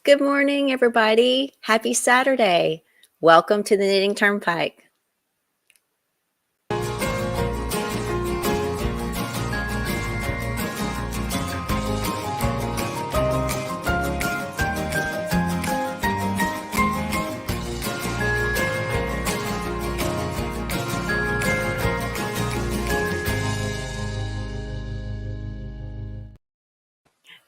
Good morning, everybody. Happy Saturday. Welcome to the Knitting Turnpike.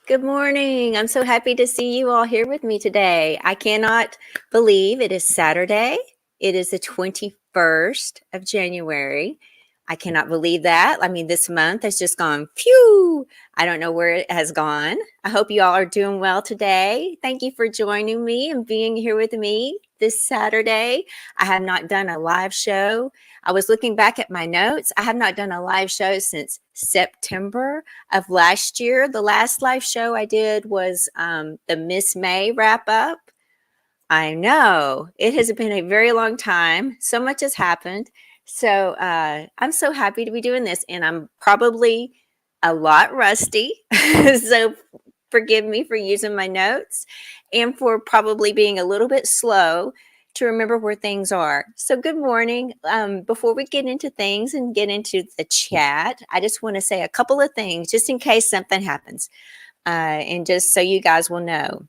Good morning. I'm so happy to see you all here with me today. I cannot believe it is Saturday. It is the 21st of January. I cannot believe that. I mean, this month has just gone phew. I don't know where it has gone. I hope you all are doing well today. Thank you for joining me and being here with me this Saturday. I have not done a live show. I was looking back at my notes. I have not done a live show since September of last year. The last live show I did was the Miss May wrap up. I know it has been a very long time. So much has happened. So I'm so happy to be doing this, and I'm probably a lot rusty. So forgive me for using my notes and for probably being a little bit slow to remember where things are. So good morning. Before we get into things and get into the chat, I just want to say a couple of things just in case something happens and just so you guys will know.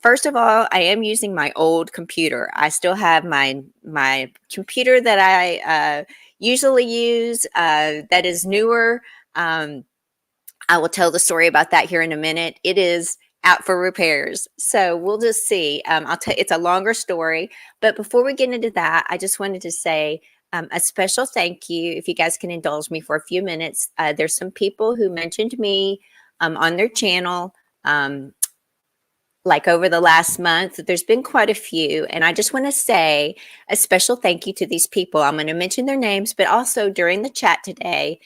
First of all, I am using my old computer. I still have my computer that I usually use that is newer. I will tell the story about that here in a minute. It is out for repairs. So we'll just see. I'll tell it's a longer story. But before we get into that, I just wanted to say a special thank you. If you guys can indulge me for a few minutes. There's some people who mentioned me on their channel. Like over the last month, there's been quite a few. And I just want to say a special thank you to these people. I'm going to mention their names, but also during the chat today,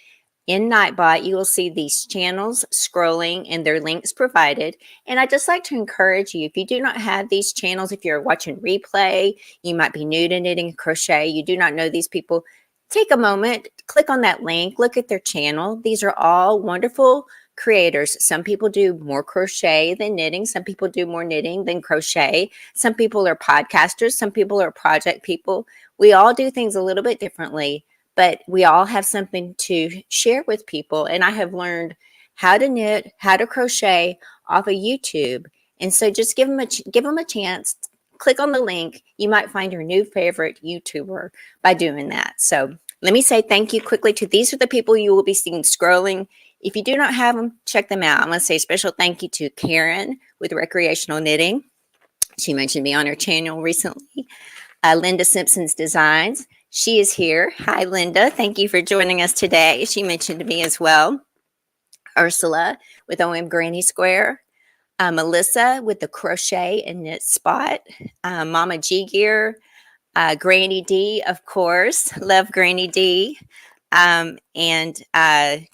in Nightbot, you will see these channels scrolling and their links provided. And I'd just like to encourage you, if you do not have these channels, if you're watching replay, you might be new to knitting and crochet, you do not know these people, take a moment, click on that link, look at their channel. These are all wonderful creators. Some people do more crochet than knitting. Some people do more knitting than crochet. Some people are podcasters. Some people are project people. We all do things a little bit differently, but we all have something to share with people. And I have learned how to knit, how to crochet off of YouTube. And so just give them a chance. Click on the link. You might find your new favorite YouTuber by doing that. So let me say thank you quickly to these are the people you will be seeing scrolling. If you do not have them, check them out. I'm going to say a special thank you to Karen with Recreational Knitting. She mentioned me on her channel recently. Linda Simpson's Designs. She is here. Hi, Linda. Thank you for joining us today. She mentioned me as well. Ursula with OM Granny Square. Melissa with the Crochet and Knit Spot. Mama G Gear. Granny D, of course. Love Granny D. And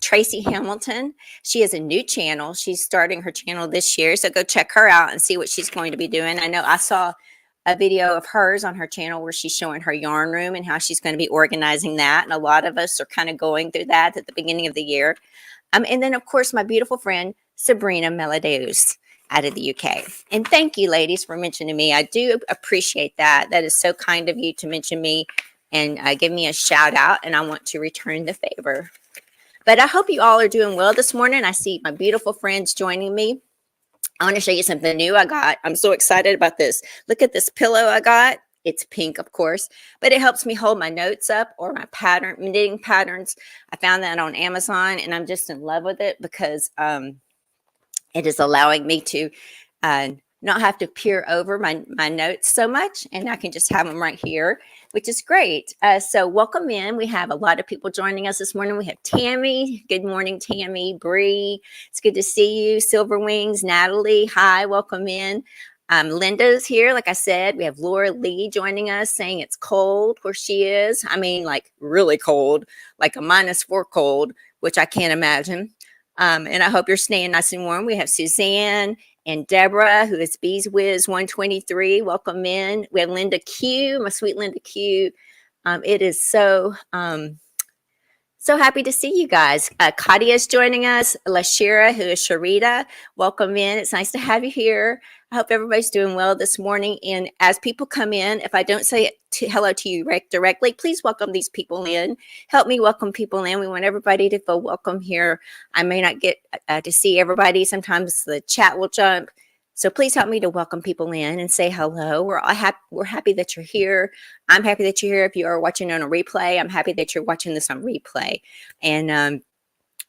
Tracie Hamilton. She has a new channel. She's starting her channel this year. So go check her out and see what she's going to be doing. I know I saw a video of hers on her channel where she's showing her yarn room and how she's going to be organizing that. And a lot of us are kind of going through that at the beginning of the year. And then, of course, my beautiful friend, Sabrina Melodius out of the UK. And thank you, ladies, for mentioning me. I do appreciate that. That is so kind of you to mention me and give me a shout out. And I want to return the favor. But I hope you all are doing well this morning. I see my beautiful friends joining me. I want to show you something new I got. I'm so excited about this. Look at this pillow I got. It's pink, of course, but it helps me hold my notes up or my knitting patterns. I found that on Amazon, and I'm just in love with it because it is allowing me to not have to peer over my notes so much, and I can just have them right here, which is great. So welcome in. We have a lot of people joining us this morning. We have Tammy. Good morning, Tammy. Bree. It's good to see you. Silver Wings. Natalie. Hi. Welcome in. Linda's here. Like I said, we have Laura Lee joining us saying it's cold where she is. I mean, like really cold, like a -4 cold, which I can't imagine. And I hope you're staying nice and warm. We have Suzanne and Deborah, who is Bees Whiz 123. Welcome in. We have Linda Q, my sweet Linda Q. It is so So happy to see you guys. Katia is joining us. Lashira, who is Sharita, welcome in. It's nice to have you here. I hope everybody's doing well this morning. And as people come in, if I don't say hello to you directly, please welcome these people in. Help me welcome people in. We want everybody to feel welcome here. I may not get to see everybody. Sometimes the chat will jump. So please help me to welcome people in and say hello. We're happy that you're here. I'm happy that you're here. If you are watching on a replay, I'm happy that you're watching this on replay. And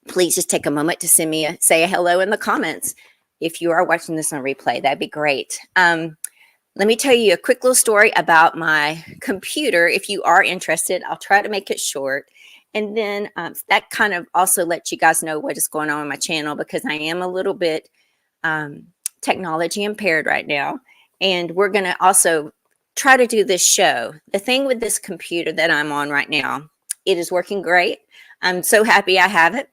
please just take a moment to say a hello in the comments. If you are watching this on replay, that'd be great. Let me tell you a quick little story about my computer. If you are interested, I'll try to make it short. And then that kind of also lets you guys know what is going on my channel, because I am a little bit technology impaired right now. And we're going to also try to do this show. The thing with this computer that I'm on right now, it is working great. I'm so happy I have it.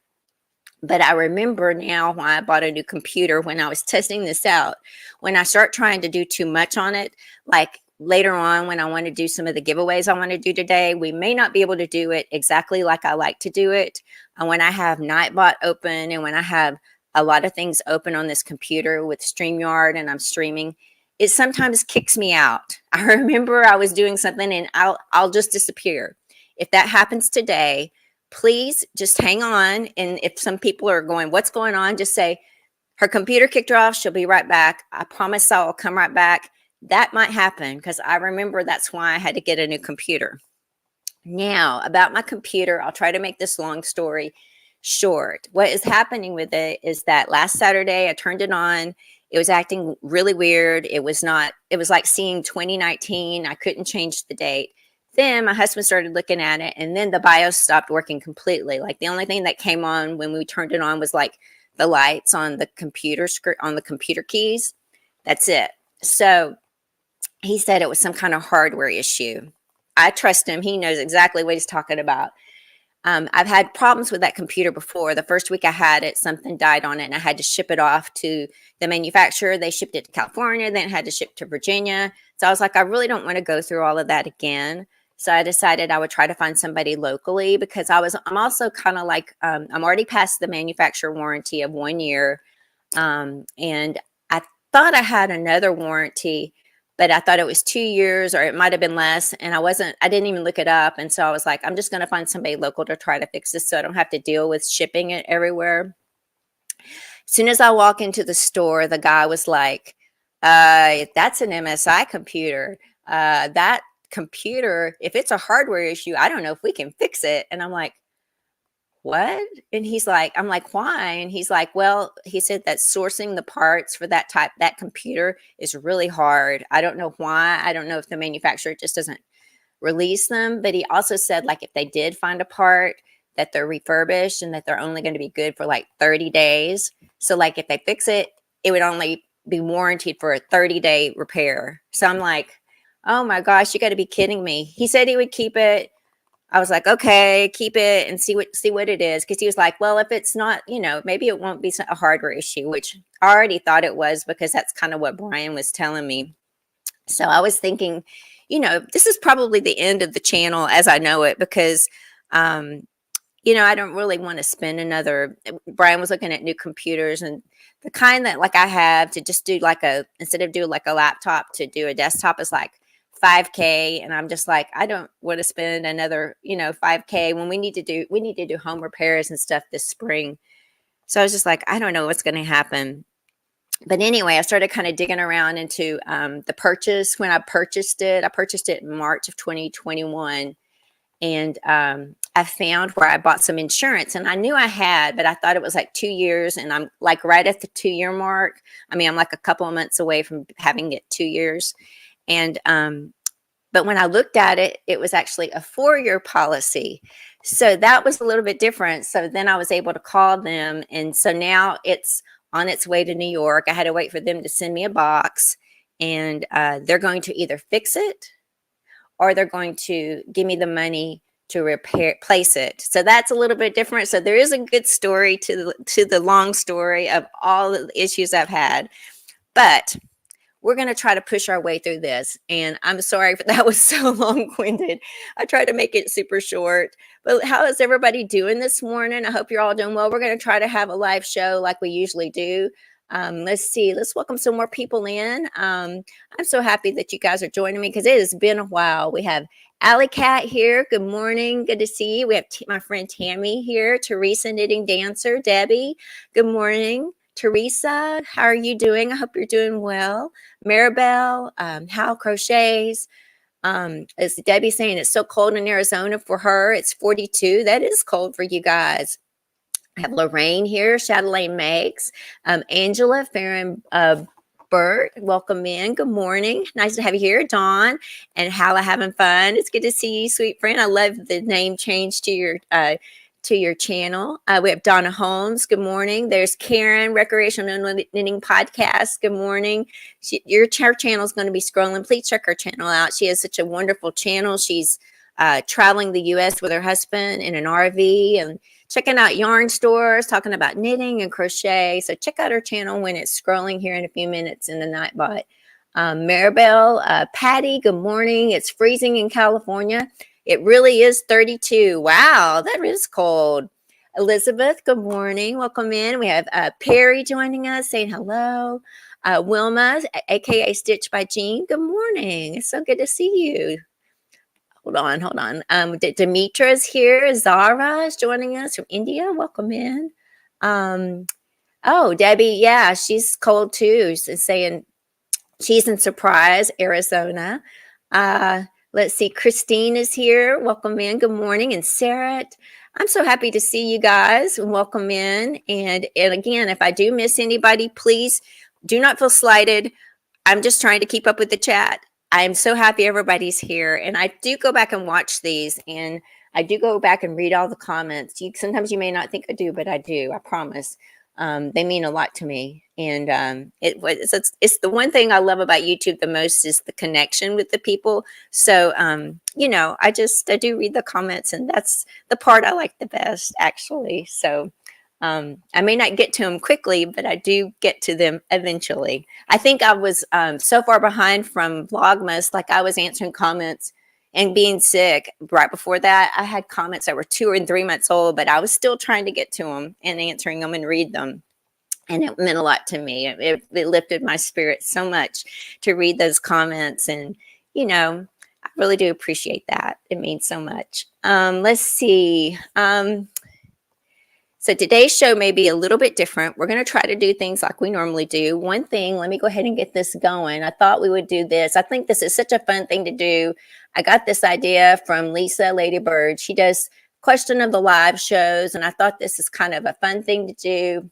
But I remember now why I bought a new computer when I was testing this out. When I start trying to do too much on it, like later on when I want to do some of the giveaways I want to do today, we may not be able to do it exactly like I like to do it. And when I have Nightbot open and when I have a lot of things open on this computer with StreamYard and I'm streaming, it sometimes kicks me out. I remember I was doing something and I'll just disappear. If that happens today, please just hang on. And if some people are going, what's going on? Just say, her computer kicked her off. She'll be right back. I promise I'll come right back. That might happen because I remember that's why I had to get a new computer. Now, about my computer, I'll try to make this long story short. What is happening with it is that last Saturday I turned it on. It was acting really weird. It was like seeing 2019. I couldn't change the date. Then my husband started looking at it, and then the BIOS stopped working completely. Like the only thing that came on when we turned it on was like the lights on the computer on the computer keys. That's it. So he said it was some kind of hardware issue. I trust him. He knows exactly what he's talking about. I've had problems with that computer before. The first week I had it, something died on it, and I had to ship it off to the manufacturer. They shipped it to California, then it had to ship to Virginia. So I was like, I really don't want to go through all of that again. So I decided I would try to find somebody locally, because I'm also kind of like, I'm already past the manufacturer warranty of 1 year. And I thought I had another warranty, but I thought it was 2 years or it might have been less. And I didn't even look it up. And so I was like, I'm just going to find somebody local to try to fix this so I don't have to deal with shipping it everywhere. As soon as I walk into the store, the guy was like, that's an MSI computer. That computer, if it's a hardware issue, I don't know if we can fix it. And I'm like, what? And I'm like, why? And he's like, well, he said that sourcing the parts for that computer is really hard. I don't know why. I don't know if the manufacturer just doesn't release them. But he also said, like, if they did find a part, that they're refurbished and that they're only going to be good for like 30 days. So like if they fix it, it would only be warranted for a 30-day repair. So I'm like, oh my gosh, you got to be kidding me. He said he would keep it. I was like, okay, keep it and see what it is. Because he was like, well, if it's not, maybe it won't be a hardware issue, which I already thought it was, because that's kind of what Brian was telling me. So I was thinking, this is probably the end of the channel as I know it, because, I don't really want to spend Brian was looking at new computers, and the kind that like I have to just do instead of do like a laptop, to do a desktop is like $5,000. And I'm just like, I don't want to spend another, $5,000 when we need to do home repairs and stuff this spring. So I was just like, I don't know what's going to happen. But anyway, I started kind of digging around into the purchase. When I purchased it in March of 2021. And I found where I bought some insurance, and I knew I had, but I thought it was like 2 years. And I'm like right at the 2-year mark. I mean, I'm like a couple of months away from having it 2 years. And, but when I looked at it, it was actually a 4-year policy. So that was a little bit different. So then I was able to call them. And so now it's on its way to New York. I had to wait for them to send me a box, and they're going to either fix it or they're going to give me the money to replace it. So that's a little bit different. So there is a good story to the long story of all the issues I've had. But we're going to try to push our way through this. And I'm sorry if that was so long-winded. I tried to make it super short. But how is everybody doing this morning? I hope you're all doing well. We're going to try to have a live show like we usually do. Let's see. Let's welcome some more people in. I'm so happy that you guys are joining me because it has been a while. We have Alley Cat here. Good morning. Good to see you. We have my friend Tammy here. Teresa, knitting dancer. Debbie. Good morning. Teresa, how are you doing? I hope you're doing well. Maribel, Hal Crochets. As Debbie saying, it's so cold in Arizona for her. It's 42. That is cold for you guys. I have Lorraine here, Chatelaine Makes, Angela, Farron Burt, welcome in. Good morning. Nice to have you here. Dawn and Hala having fun. It's good to see you, sweet friend. I love the name change to your channel. We have Donna Holmes. Good morning. There's Karen, Recreational Knitting Podcast. Good morning. Your channel is going to be scrolling. Please check her channel out. She has such a wonderful channel. She's traveling the U.S. with her husband in an RV and checking out yarn stores, talking about knitting and crochet. So check out her channel when it's scrolling here in a few minutes in the Nightbot. Maribel, Patty, good morning. It's freezing in California. It really is 32. Wow, that is cold. Elizabeth, good morning. Welcome in. We have Perry joining us, saying hello. Wilma, aka Stitch by Jean. Good morning. It's so good to see you. Hold on. Demetra is here. Zara is joining us from India. Welcome in. Oh, Debbie, yeah, she's cold too. She's saying she's in Surprise, Arizona. Let's see. Christine is here. Welcome in. Good morning. And Sarah, I'm so happy to see you guys. Welcome in. And again, if I do miss anybody, please do not feel slighted. I'm just trying to keep up with the chat. I'm so happy everybody's here. And I do go back and watch these. And I do go back and read all the comments. Sometimes you may not think I do, but I do. I promise. They mean a lot to me. And it's the one thing I love about YouTube the most is the connection with the people. So, I do read the comments, and that's the part I like the best, actually. So I may not get to them quickly, but I do get to them eventually. I think I was so far behind from Vlogmas, like I was answering comments and being sick right before that. I had comments that were 2 and 3 months old, but I was still trying to get to them and answering them and read them. And it meant a lot to me. It lifted my spirit so much to read those comments. And, I really do appreciate that. It means so much. Let's see. So today's show may be a little bit different. We're going to try to do things like we normally do. One thing, let me go ahead and get this going. I thought we would do this. I think this is such a fun thing to do. I got this idea from Lisa Ladybird. She does Question of the Live shows, and I thought this is kind of a fun thing to do.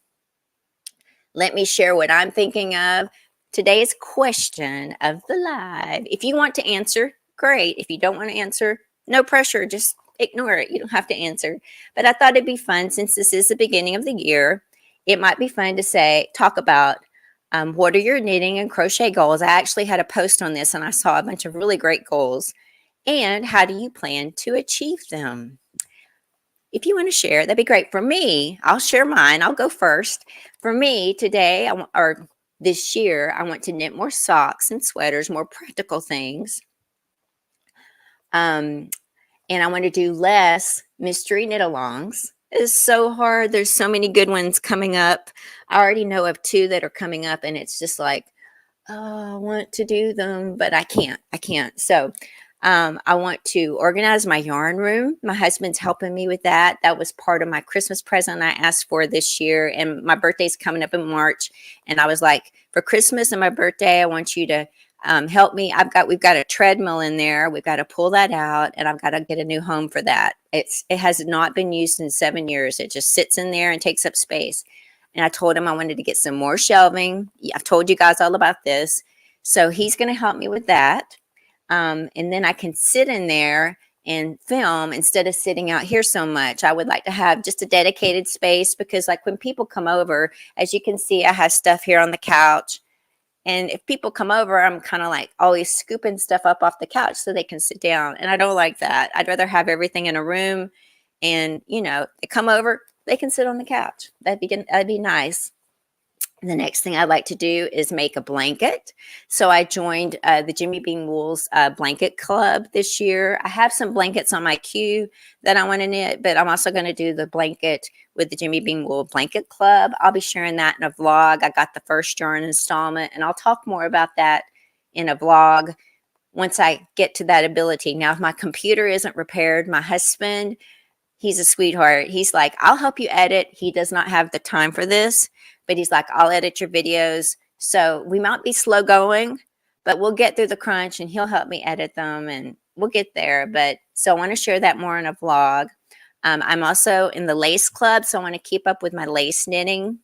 Let me share what I'm thinking of. Today's Question of the Live. If you want to answer, great. If you don't want to answer, no pressure. Just ignore it. You don't have to answer. But I thought it'd be fun since this is the beginning of the year. It might be fun to talk about what are your knitting and crochet goals. I actually had a post on this and I saw a bunch of really great goals. And how do you plan to achieve them? If you want to share, that'd be great. For me, I'll share mine. I'll go first. For me today, or this year, I want to knit more socks and sweaters, more practical things. And I want to do less mystery knit-alongs. It's so hard. There's so many good ones coming up. I already know of 2 that are coming up, and it's just like, oh, I want to do them, but I can't. So I want to organize my yarn room. My husband's helping me with that. That was part of my Christmas present I asked for this year, and my birthday's coming up in March. And I was like, for Christmas and my birthday, I want you to help me. We've got a treadmill in there. We've got to pull that out, and I've got to get a new home for that. It has not been used in 7 years. It just sits in there and takes up space. And I told him I wanted to get some more shelving. I've told you guys all about this. So he's going to help me with that. And then I can sit in there and film instead of sitting out here so much. I would like to have just a dedicated space because like when people come over, as you can see, I have stuff here on the couch. And if people come over, I'm kind of like always scooping stuff up off the couch so they can sit down. And I don't like that. I'd rather have everything in a room and, they come over, they can sit on the couch. That'd be nice. The next thing I'd like to do is make a blanket. So I joined the Jimmy Bean Wool's blanket club this year. I have some blankets on my queue that I want to knit, but I'm also going to do the blanket with the Jimmy Bean Wool Blanket Club. I'll be sharing that in a vlog. I got the first yarn installment, and I'll talk more about that in a vlog once I get to that ability. Now, if my computer isn't repaired, my husband, he's a sweetheart. He's like, I'll help you edit. He does not have the time for this, but he's like, I'll edit your videos. So we might be slow going, but we'll get through the crunch and he'll help me edit them and we'll get there. But so I want to share that more in a vlog. I'm also in the lace club, so I want to keep up with my lace knitting.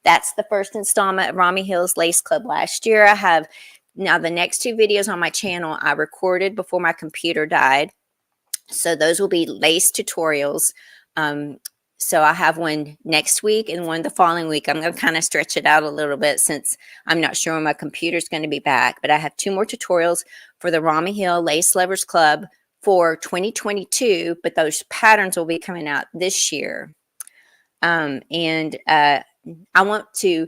That's the first installment of Rami Hill's Lace Club last year. I have now the next 2 videos on my channel I recorded before my computer died. So those will be lace tutorials. So I have one next week and one the following week. I'm going to kind of stretch it out a little bit since I'm not sure when my computer's going to be back. But I have 2 more tutorials for the Rami Hill Lace Lovers Club for 2022. But those patterns will be coming out this year. I want to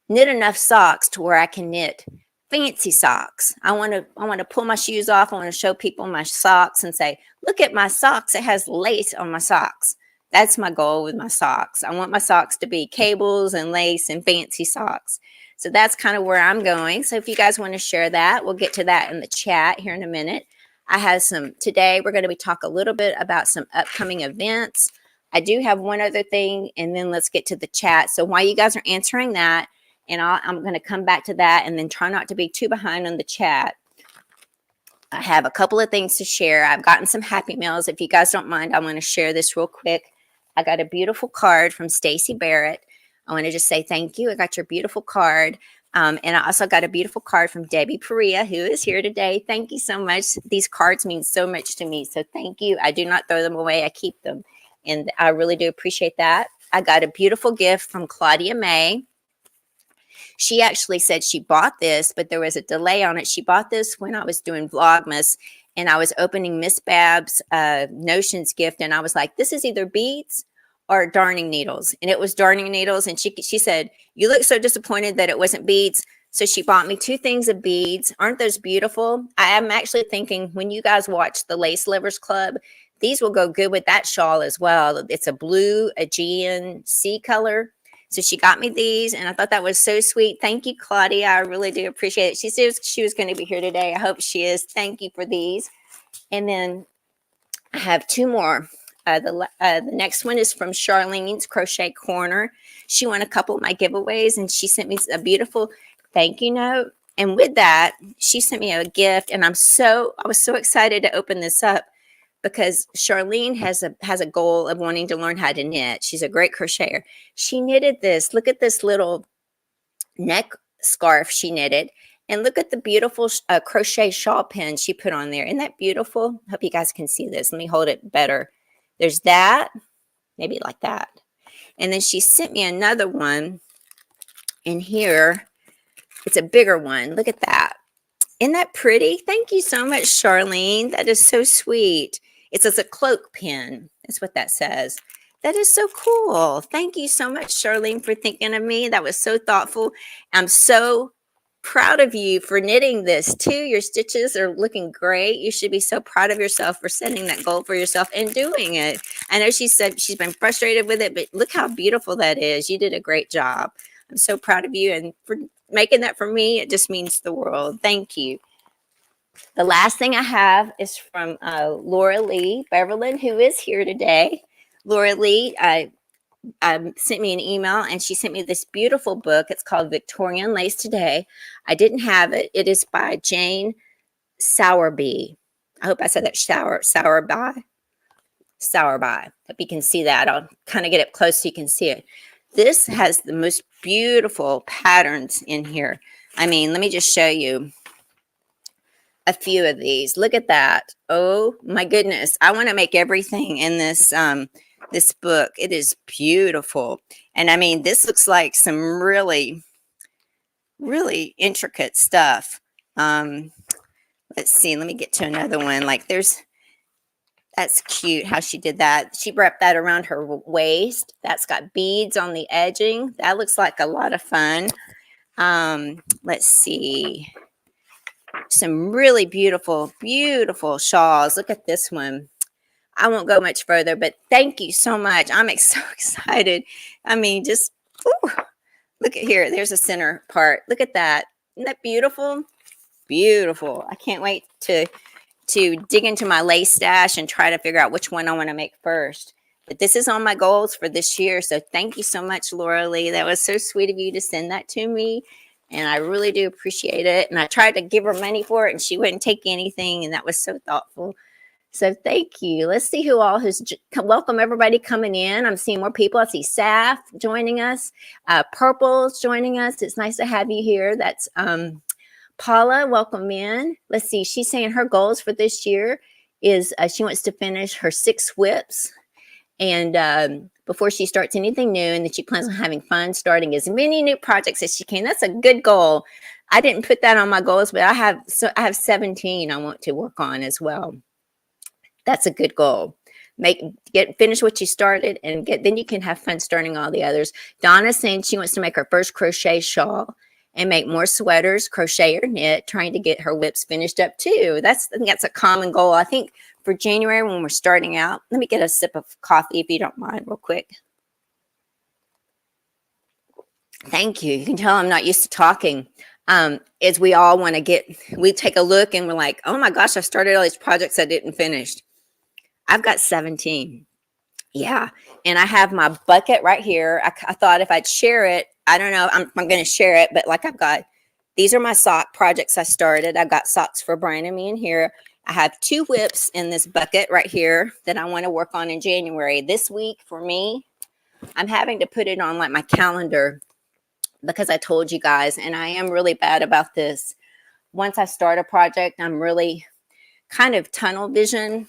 knit enough socks to where I can knit fancy socks. I want to pull my shoes off. I want to show people my socks and say, look at my socks. It has lace on my socks. That's my goal with my socks. I want my socks to be cables and lace and fancy socks. So that's kind of where I'm going. So if you guys want to share that, we'll get to that in the chat here in a minute. I have today we're going to talk a little bit about some upcoming events. I do have one other thing, and then let's get to the chat. So while you guys are answering that, and I'm going to come back to that and then try not to be too behind on the chat. I have a couple of things to share. I've gotten some happy mails. If you guys don't mind, I'm going to share this real quick. I got a beautiful card from Stacy Barrett. I want to just say thank you. I got your beautiful card. And I also got a beautiful card from Debbie Perea, who is here today. Thank you so much. These cards mean so much to me. So thank you. I do not throw them away. I keep them. And I really do appreciate that. I got a beautiful gift from Claudia May. She actually said she bought this, but there was a delay on it. She bought this when I was doing Vlogmas, and I was opening Miss Bab's Notions gift, and I was like, this is either beads or darning needles. And it was darning needles, and she said, you look so disappointed that it wasn't beads. So she bought me 2 things of beads. Aren't those beautiful? I am actually thinking when you guys watch the Lace Lovers Club, these will go good with that shawl as well. It's a blue Aegean sea color. So she got me these, and I thought that was so sweet. Thank you, Claudia. I really do appreciate it. She said she was going to be here today. I hope she is. Thank you for these. And then I have 2 more. The next one is from Charlene's Crochet Corner. She won a couple of my giveaways, and she sent me a beautiful thank you note. And with that, she sent me a gift, and I was so excited to open this up, because Charlene has a goal of wanting to learn how to knit. She's a great crocheter. She knitted this. Look at this little neck scarf she knitted. And look at the beautiful crochet shawl pin she put on there. Isn't that beautiful? Hope you guys can see this. Let me hold it better. There's that. Maybe like that. And then she sent me another one in here. It's a bigger one. Look at that. Isn't that pretty? Thank you so much, Charlene. That is so sweet. It says a cloak pin. That's what that says. That is so cool. Thank you so much, Charlene, for thinking of me. That was so thoughtful. I'm so proud of you for knitting this too. Your stitches are looking great. You should be so proud of yourself for setting that goal for yourself and doing it. I know she said she's been frustrated with it, but look how beautiful that is. You did a great job. I'm so proud of you, and for making that for me, it just means the world. Thank you. The last thing I have is from Laura Lee Beverlin, who is here today. Laura Lee sent me an email, and she sent me this beautiful book. It's called Victorian Lace Today. I didn't have it. It is by Jane Sowerby. I hope I said that. Sowerby. Hope you can see that. I'll kind of get up close so you can see it. This has the most beautiful patterns in here. I mean, let me just show you a few of these. Look at that. Oh my goodness. I want to make everything in this this book. It is beautiful. And I mean, this looks like some really, really intricate stuff. Let's see. Let me get to another one. Like that's cute how she did that. She wrapped that around her waist. That's got beads on the edging. That looks like a lot of fun. Let's see. Some really beautiful, beautiful shawls. Look at this one. I won't go much further, but thank you so much. I'm so excited. I mean, just ooh, look at here. There's a center part. Look at that. Isn't that beautiful? Beautiful. I can't wait to dig into my lace stash and try to figure out which one I want to make first. But this is on my goals for this year. So thank you so much, Laura Lee. That was so sweet of you to send that to me. And I really do appreciate it. And I tried to give her money for it and she wouldn't take anything. And that was so thoughtful. So thank you. Let's see who all has welcome everybody coming in. I'm seeing more people. I see Saf joining us. Purple's joining us. It's nice to have you here. That's Paula, welcome in. Let's see. She's saying her goals for this year is she wants to finish her 6 whips and before she starts anything new, and that she plans on having fun starting as many new projects as she can. That's a good goal. I didn't put that on my goals, but I have 17 I want to work on as well. That's a good goal. Finish what you started and then you can have fun starting all the others. Donna's saying she wants to make her first crochet shawl and make more sweaters, crochet or knit, trying to get her whips finished up too. I think that's a common goal. I think for January when we're starting out, let me get a sip of coffee if you don't mind real quick. Thank you. You can tell I'm not used to talking. As we all want to we take a look and we're like, oh my gosh, I started all these projects I didn't finish. I've got 17. Yeah. And I have my bucket right here. I thought if I'd share it, I don't know, I'm going to share it, but like these are my sock projects I started. I've got socks for Brian and me in here. I have 2 whips in this bucket right here that I want to work on in January. This week for me, I'm having to put it on like my calendar because I told you guys, and I am really bad about this. Once I start a project, I'm really kind of tunnel vision.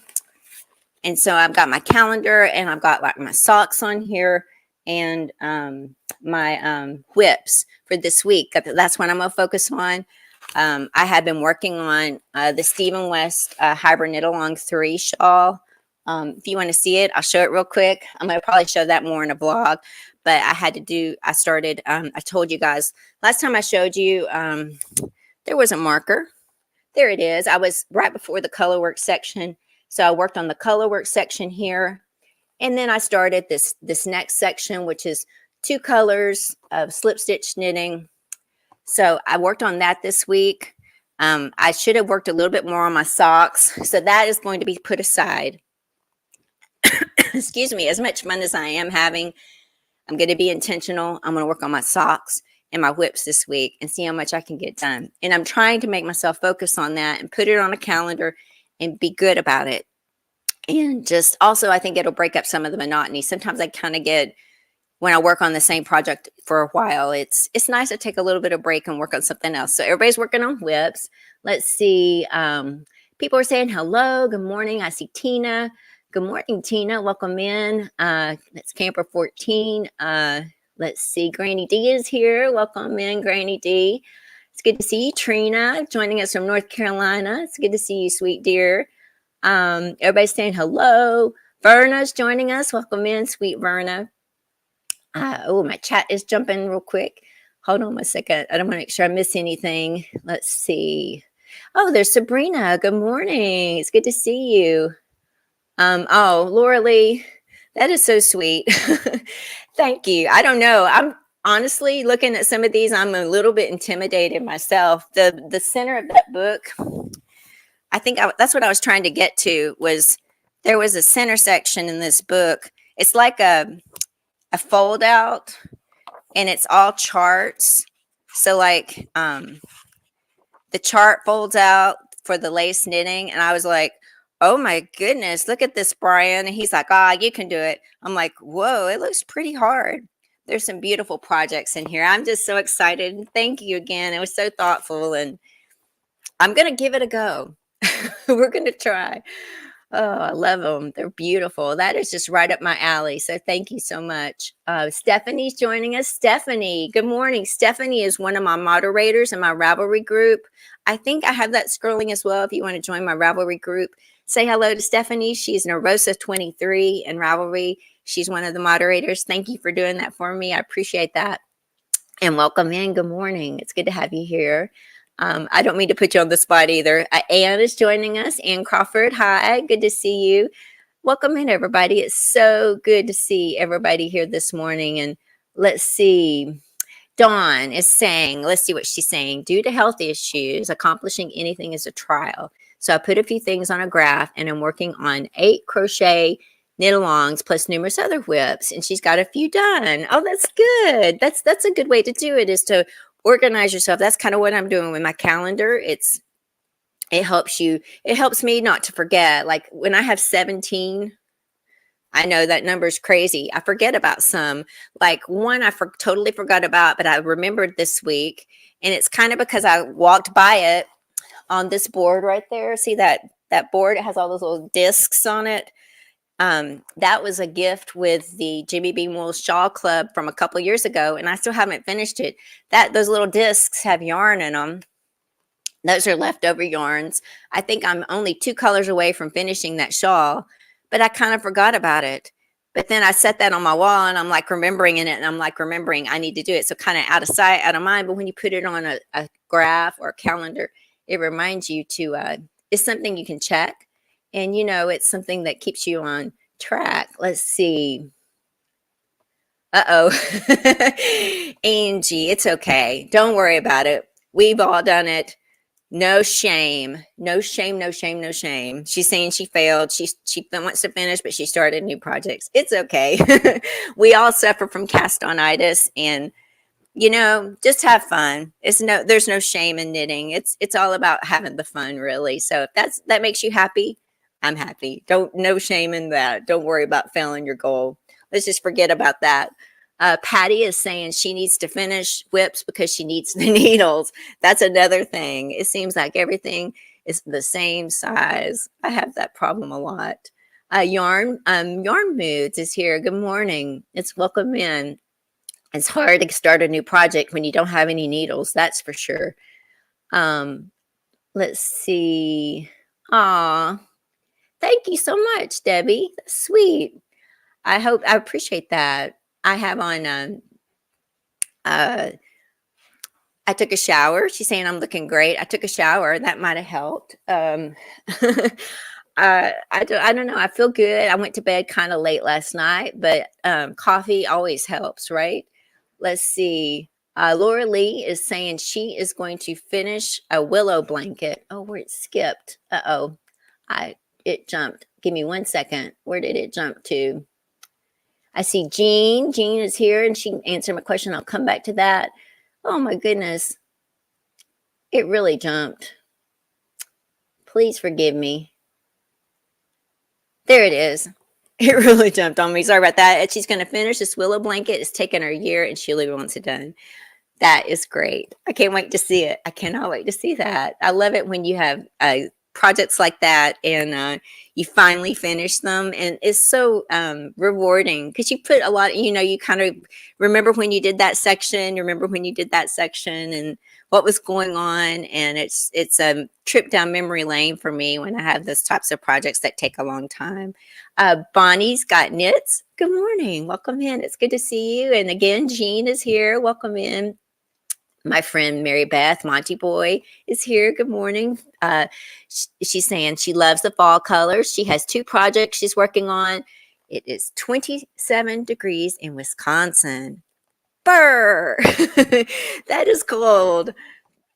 And so I've got my calendar and I've got like my socks on here and my whips for this week. That's what I'm going to focus on. I have been working on the Stephen West Hybrid Knit Along 3 shawl. If you want to see it, I'll show it real quick. I'm going to probably show that more in a vlog. But I told you guys, last time I showed you, there was a marker. There it is. I was right before the color work section. So I worked on the color work section here. And then I started this next section, which is 2 colors of slip stitch knitting. So I worked on that this week. I should have worked a little bit more on my socks. So that is going to be put aside. Excuse me, as much fun as I am having, I'm going to be intentional. I'm going to work on my socks and my whips this week and see how much I can get done. And I'm trying to make myself focus on that and put it on a calendar and be good about it. And just also, I think it'll break up some of the monotony. Sometimes I kind of get, when I work on the same project for a while, it's nice to take a little bit of break and work on something else. So everybody's working on whips. Let's see. People are saying hello. Good morning. I see Tina. Good morning, Tina. Welcome in. That's Camper 14. Let's see. Granny D is here. Welcome in, Granny D. It's good to see you, Trina, joining us from North Carolina. It's good to see you, sweet dear. Everybody's saying hello. Verna's joining us. Welcome in, sweet Verna. Oh, my chat is jumping real quick. Hold on 1 second. I don't want to make sure I miss anything. Let's see. Oh, there's Sabrina. Good morning. It's good to see you. Oh, Laura Lee, that is so sweet. Thank you. I don't know. I'm honestly looking at some of these. I'm a little bit intimidated myself. The center of that book, I think that's what I was trying to get to, was there was a center section in this book. It's like a fold out and it's all charts. So like the chart folds out for the lace knitting. And I was like, oh my goodness, look at this, Brian. And he's like, you can do it. I'm like, whoa, it looks pretty hard. There's some beautiful projects in here. I'm just so excited. Thank you again. It was so thoughtful. And I'm going to give it a go. We're going to try. Oh, I love them. They're beautiful. That is just right up my alley. So thank you so much. Stephanie's joining us. Stephanie, good morning. Stephanie is one of my moderators in my Ravelry group. I think I have that scrolling as well. If you want to join my Ravelry group, say hello to Stephanie. She's Nerosa23 in Ravelry. She's one of the moderators. Thank you for doing that for me. I appreciate that. And welcome in. Good morning. It's good to have you here. I don't mean to put you on the spot either. Anne is joining us. Anne Crawford. Hi. Good to see you. Welcome in, everybody. It's so good to see everybody here this morning. And let's see. Dawn is saying, let's see what she's saying. Due to health issues, accomplishing anything is a trial. So I put a few things on a graph and I'm working on 8 crochet knit alongs plus numerous other whips. And she's got a few done. Oh, that's good. That's a good way to do it, is to organize yourself. That's kind of what I'm doing with my calendar. It helps me not to forget. Like when I have 17, I know that number's crazy. I forget about some. Like one I totally forgot about, but I remembered this week. And it's kind of because I walked by it on this board right there. See that board? It has all those little discs on it. That was a gift with the Jimmy Bean Wool Shawl Club from a couple years ago, and I still haven't finished it. Those little discs have yarn in them. Those are leftover yarns. I think I'm only 2 colors away from finishing that shawl, but I kind of forgot about it. But then I set that on my wall and I'm like remembering it, and I'm like remembering I need to do it. So kind of out of sight, out of mind. But when you put it on a graph or a calendar, it reminds you to, it's something you can check. And, it's something that keeps you on track. Let's see. Uh-oh. Angie, it's okay. Don't worry about it. We've all done it. No shame. No shame, no shame, no shame. She's saying she failed. She wants to finish, but she started new projects. It's okay. We all suffer from cast-on-itis, and just have fun. There's no shame in knitting. It's all about having the fun, really. So if that makes you happy, I'm happy. No shame in that. Don't worry about failing your goal. Let's just forget about that. Patty is saying she needs to finish whips because she needs the needles. That's another thing. It seems like everything is the same size. I have that problem a lot. Yarn Moods is here. Good morning. It's welcome in. It's hard to start a new project when you don't have any needles. That's for sure. Let's see. Aw, thank you so much, Debbie. That's sweet. I appreciate that. I have on, I took a shower. She's saying I'm looking great. I took a shower. That might have helped. I don't know. I feel good. I went to bed kind of late last night, but coffee always helps, right? Let's see. Laura Lee is saying she is going to finish a willow blanket. Oh, where it skipped. Uh-oh. It jumped. Give me 1 second. Where did it jump to? I see Jean. Jean is here, and she answered my question. I'll come back to that. Oh, my goodness. It really jumped. Please forgive me. There it is. It really jumped on me. Sorry about that. She's going to finish this willow blanket. It's taken her a year, and she really wants it done. That is great. I can't wait to see it. I cannot wait to see that. I love it when you have projects like that and you finally finish them, and it's so rewarding because you put a lot, you kind of remember when you did that section, and what was going on, and it's a trip down memory lane for me when I have those types of projects that take a long time. Bonnie's got knits. Good morning. Welcome in. It's good to see you. And again, Jean is here. Welcome in. My friend Mary Beth Monty Boy is here. Good morning. She's saying she loves the fall colors. She has 2 projects she's working on. It is 27 degrees in Wisconsin. Brr! That is cold.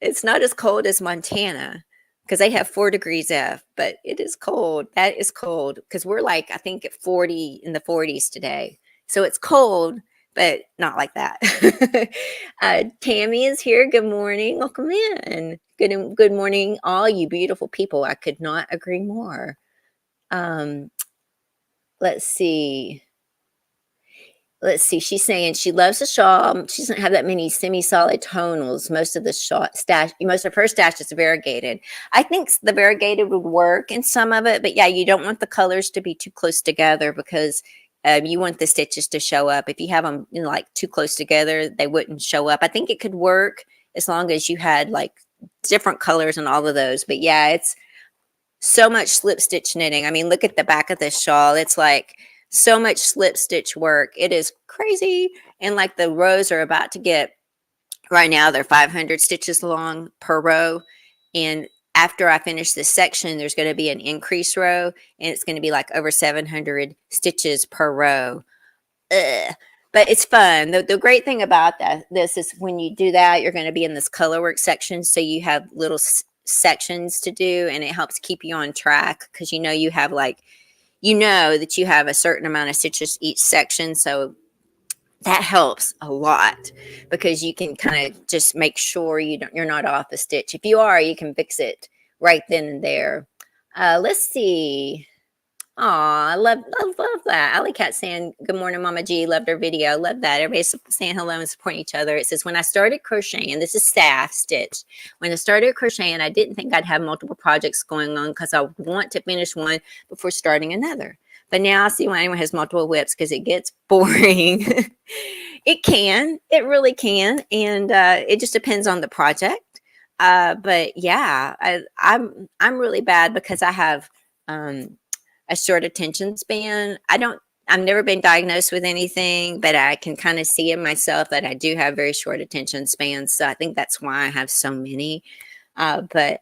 It's not as cold as Montana because they have 4 degrees F, but it is cold. That is cold because we're like, I think at 40 in the 40s today. So it's cold, but not like that. Tammy is here. Good morning. Welcome in. Good morning, all you beautiful people. I could not agree more. Let's see. She's saying she loves the shawl. She doesn't have that many semi-solid tonals. Most of her stash is variegated. I think the variegated would work in some of it, but yeah, you don't want the colors to be too close together because you want the stitches to show up. If you have them like too close together, they wouldn't show up. I think it could work as long as you had like different colors and all of those. But yeah, it's so much slip stitch knitting. I mean, look at the back of this shawl. It's like so much slip stitch work. It is crazy. And like the rows are about to get Right now, they're 500 stitches long per row. And after I finish this section, there's going to be an increase row, and it's going to be like over 700 stitches per row. Ugh. But it's fun. The great thing about this is when you do that, you're going to be in this colorwork section. So you have little sections to do, and it helps keep you on track because you have that you have a certain amount of stitches each section. So that helps a lot because you can kind of just make sure you're not off a stitch. If you are, you can fix it right then and there. Let's see. Aw, I love that. Alley Cat saying, good morning, Mama G. Loved her video. Love that. Everybody's saying hello and supporting each other. It says, when I started crocheting, this is staff stitch. When I started crocheting, I didn't think I'd have multiple projects going on because I want to finish one before starting another. But now I see why anyone has multiple whips because it gets boring. It can. It really can. And it just depends on the project. But yeah, I'm really bad because I have a short attention span. I've never been diagnosed with anything, but I can kind of see in myself that I do have very short attention spans. So I think that's why I have so many. But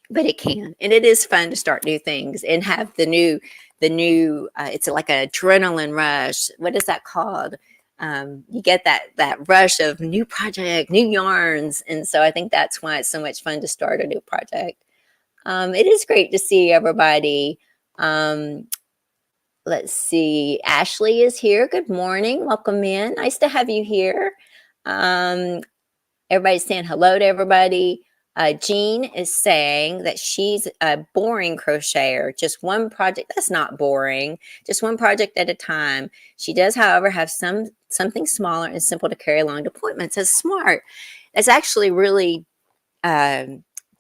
it can, and it is fun to start new things and have the new. It's like an adrenaline rush. What is that called? You get that rush of new project, new yarns, and so I think that's why it's so much fun to start a new project. It is great to see everybody. Let's see. Ashley is here. Good morning. Welcome in. Nice to have you here. Everybody's saying hello to everybody. Jean is saying that she's a boring crocheter. Just one project. That's not boring. Just one project at a time. She does, however, have something smaller and simple to carry along to appointments. That's smart. That's actually really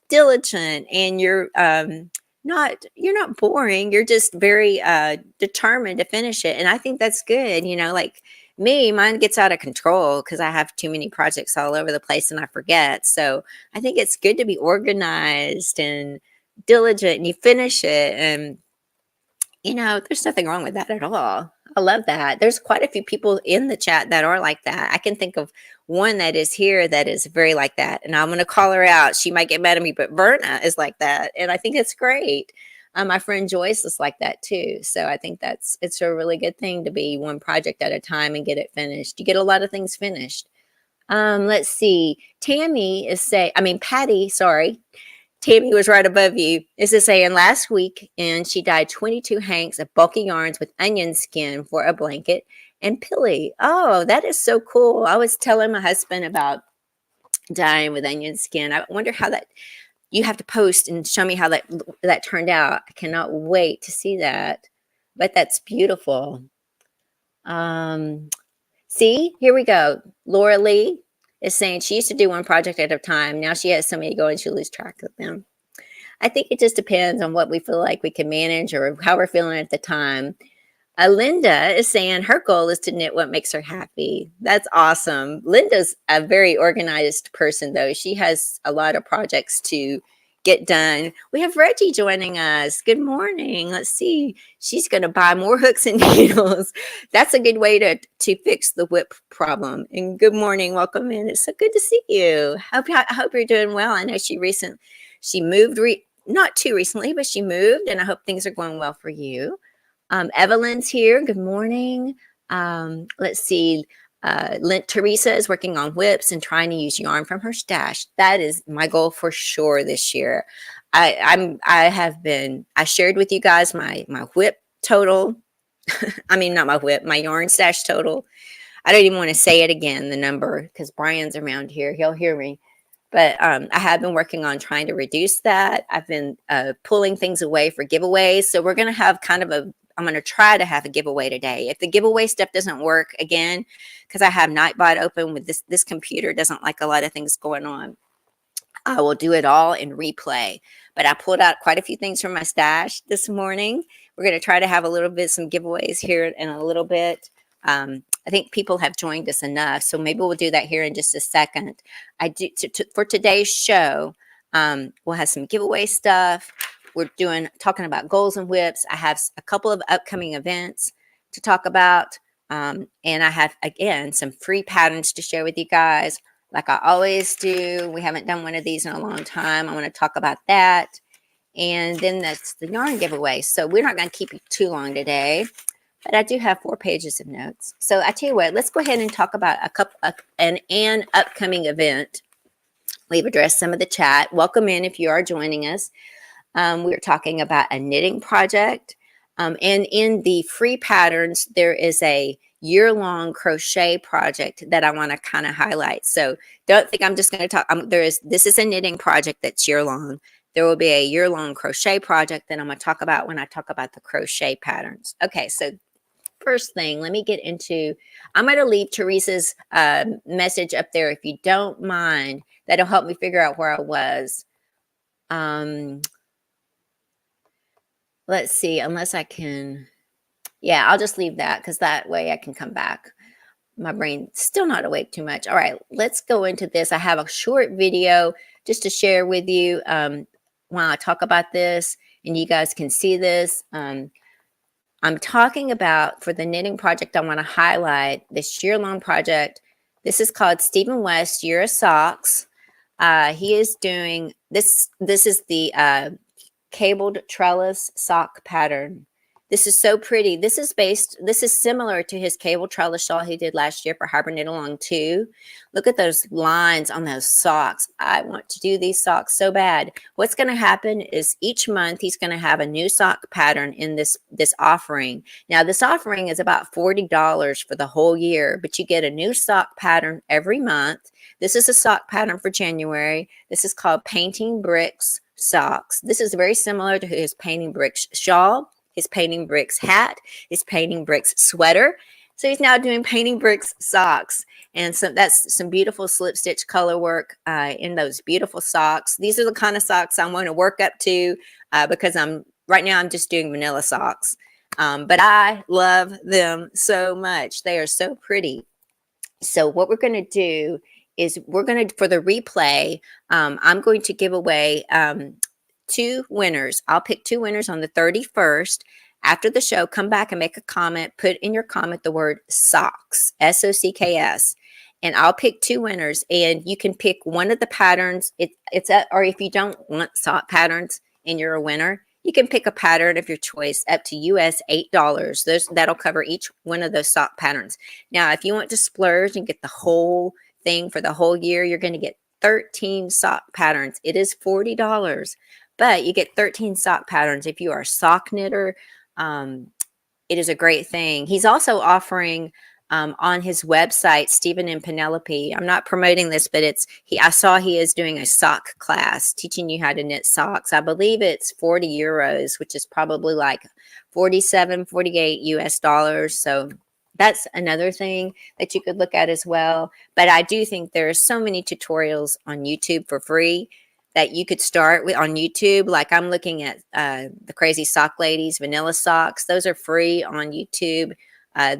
diligent, and you're not boring. You're just very determined to finish it, and I think that's good. Like mine gets out of control because I have too many projects all over the place and I forget. So I think it's good to be organized and diligent, and you finish it, and there's nothing wrong with that at all. I love that. There's quite a few people in the chat that are like that. I can think of one that is here that is very like that, and I'm going to call her out. She might get mad at me, but Verna is like that, and I think it's great. My friend Joyce is like that too. So I think it's a really good thing to be one project at a time and get it finished. You get a lot of things finished. Let's see. Patty, sorry. Tammy was right above you. Is this saying last week, and she dyed 22 hanks of bulky yarns with onion skin for a blanket and pilly. Oh, that is so cool. I was telling my husband about dyeing with onion skin. I wonder how that, you have to post and show me how that turned out. I cannot wait to see that. But that's beautiful. See, here we go. Laura Lee is saying she used to do one project at a time. Now she has so many going, she'll lose track of them. I think it just depends on what we feel like we can manage or how we're feeling at the time. Linda is saying her goal is to knit what makes her happy. That's awesome. Linda's a very organized person, though. She has a lot of projects to get done. We have Reggie joining us. Good morning. Let's see. She's going to buy more hooks and needles. That's a good way to fix the whip problem. And good morning. Welcome in. It's so good to see you. I hope you're doing well. I know she moved, not too recently, but she moved, and I hope things are going well for you. Evelyn's here. Good morning. Let's see. Teresa is working on whips and trying to use yarn from her stash. That is my goal for sure this year. I shared with you guys my whip total. Not my whip, my yarn stash total. I don't even want to say it again, the number, because Brian's around here. He'll hear me. But I have been working on trying to reduce that. I've been pulling things away for giveaways. So we're going to have I'm going to try to have a giveaway today. If the giveaway stuff doesn't work again, because I have Nightbot open with this computer doesn't like a lot of things going on, I will do it all in replay. But I pulled out quite a few things from my stash this morning. We're going to try to have some giveaways here in a little bit. I think people have joined us enough, so maybe we'll do that here in just a second. For today's show, we'll have some giveaway stuff. We're talking about goals and whips. I have a couple of upcoming events to talk about. And I have, again, some free patterns to share with you guys. like I always do. We haven't done one of these in a long time. I want to talk about that. And then that's the yarn giveaway. So we're not going to keep you too long today, but I do have 4 pages of notes. So I tell you what, let's go ahead and talk about an upcoming event. We've addressed some of the chat. Welcome in if you are joining us. We're talking about a knitting project. And in the free patterns, there is a year-long crochet project that I want to kind of highlight. So don't think I'm just going to talk. This is a knitting project that's year-long. There will be a year-long crochet project that I'm going to talk about when I talk about the crochet patterns. Okay, so first thing, let me get into, I'm going to leave Teresa's message up there if you don't mind. That'll help me figure out where I was. Let's see, unless I can, yeah, I'll just leave that because that way I can come back. My brain's still not awake too much. All right, let's go into this. I have a short video just to share with you while I talk about this, and you guys can see this. I'm talking about, for the knitting project, I want to highlight this year-long project. This is called Stephen West Year of Socks. He is doing this. This is the cabled trellis sock pattern. This is so pretty. This is similar to his cable trellis shawl he did last year for Harbor Knit Along 2. Look at those lines on those socks. I want to do these socks so bad. What's going to happen is each month he's going to have a new sock pattern in this offering. Now this offering is about $40 for the whole year, but you get a new sock pattern every month. This is a sock pattern for January. This is called Painting Bricks Socks. This is very similar to his Painting Bricks shawl, his Painting Bricks hat, his Painting Bricks sweater. So he's now doing Painting Bricks socks. And so that's some beautiful slip stitch color work in those beautiful socks. These are the kind of socks I want to work up to because right now I'm just doing vanilla socks. But I love them so much. They are so pretty. So what we're going to do is for the replay, I'm going to give away 2 winners. I'll pick 2 winners on the 31st. After the show, come back and make a comment. Put in your comment the word socks, SOCKS, and I'll pick 2 winners. And you can pick one of the patterns. Or if you don't want sock patterns and you're a winner, you can pick a pattern of your choice up to US $8. That'll cover each one of those sock patterns. Now, if you want to splurge and get the whole thing for the whole year, you're going to get 13 sock patterns. It is $40, but you get 13 sock patterns. If you are a sock knitter, it is a great thing. He's also offering on his website, Stephen and Penelope. I'm not promoting this, but I saw he is doing a sock class teaching you how to knit socks. I believe it's 40 euros, which is probably like 47, 48 US dollars. So that's another thing that you could look at as well. But I do think there are so many tutorials on YouTube for free that you could start with on YouTube. Like I'm looking at the Crazy Sock Ladies, Vanilla Socks. Those are free on YouTube.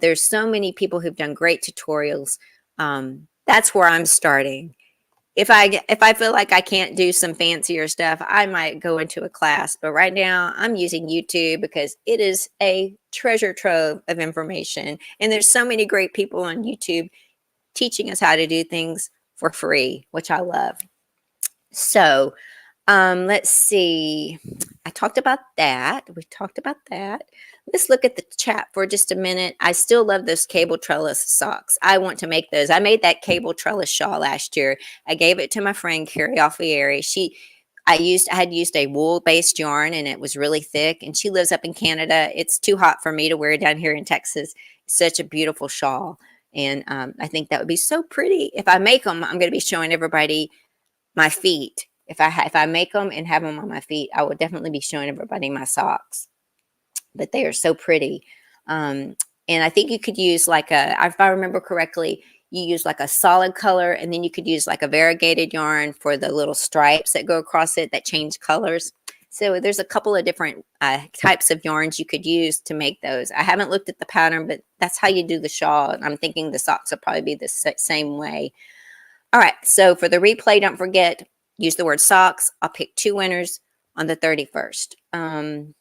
There's so many people who've done great tutorials. That's where I'm starting. If I feel like I can't do some fancier stuff, I might go into a class. But right now, I'm using YouTube because it is a treasure trove of information. And there's so many great people on YouTube teaching us how to do things for free, which I love. So let's see. I talked about that. We talked about that. Let's look at the chat for just a minute. I still love those cable trellis socks. I want to make those. I made that cable trellis shawl last year. I gave it to my friend Carrie Alfieri. I had used a wool-based yarn, and it was really thick. And she lives up in Canada. It's too hot for me to wear down here in Texas. It's such a beautiful shawl, and I think that would be so pretty. If I make them, I'm going to be showing everybody my feet. If I make them and have them on my feet, I will definitely be showing everybody my socks. But they are so pretty. And I think you could use like if I remember correctly, you use like a solid color, and then you could use like a variegated yarn for the little stripes that go across it that change colors. So there's a couple of different types of yarns you could use to make those. I haven't looked at the pattern, but that's how you do the shawl. I'm thinking the socks will probably be the same way. All right, so for the replay, don't forget, use the word socks. I'll pick 2 winners on the 31st. And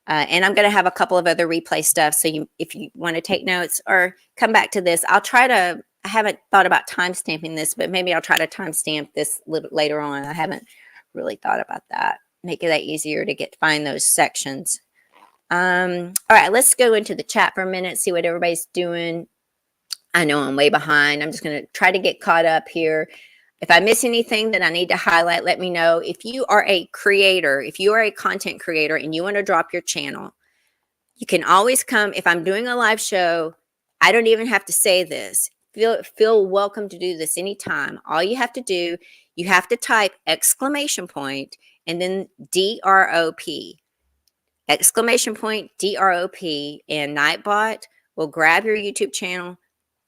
I'm going to have a couple of other replay stuff. So if you want to take notes or come back to this, I'll try to haven't thought about time stamping this, but maybe I'll try to time stamp this a little bit later on. I haven't really thought about that. Make it that easier to find those sections. All right, let's go into the chat for a minute, see what everybody's doing. I know I'm way behind. I'm just going to try to get caught up here. If I miss anything that I need to highlight, let me know. If you are a creator, if you are a content creator and you want to drop your channel, you can always come. If I'm doing a live show, I don't even have to say this. Feel welcome to do this anytime. All you have to do, you have to type exclamation point and then DROP. Exclamation point DROP, and Nightbot will grab your YouTube channel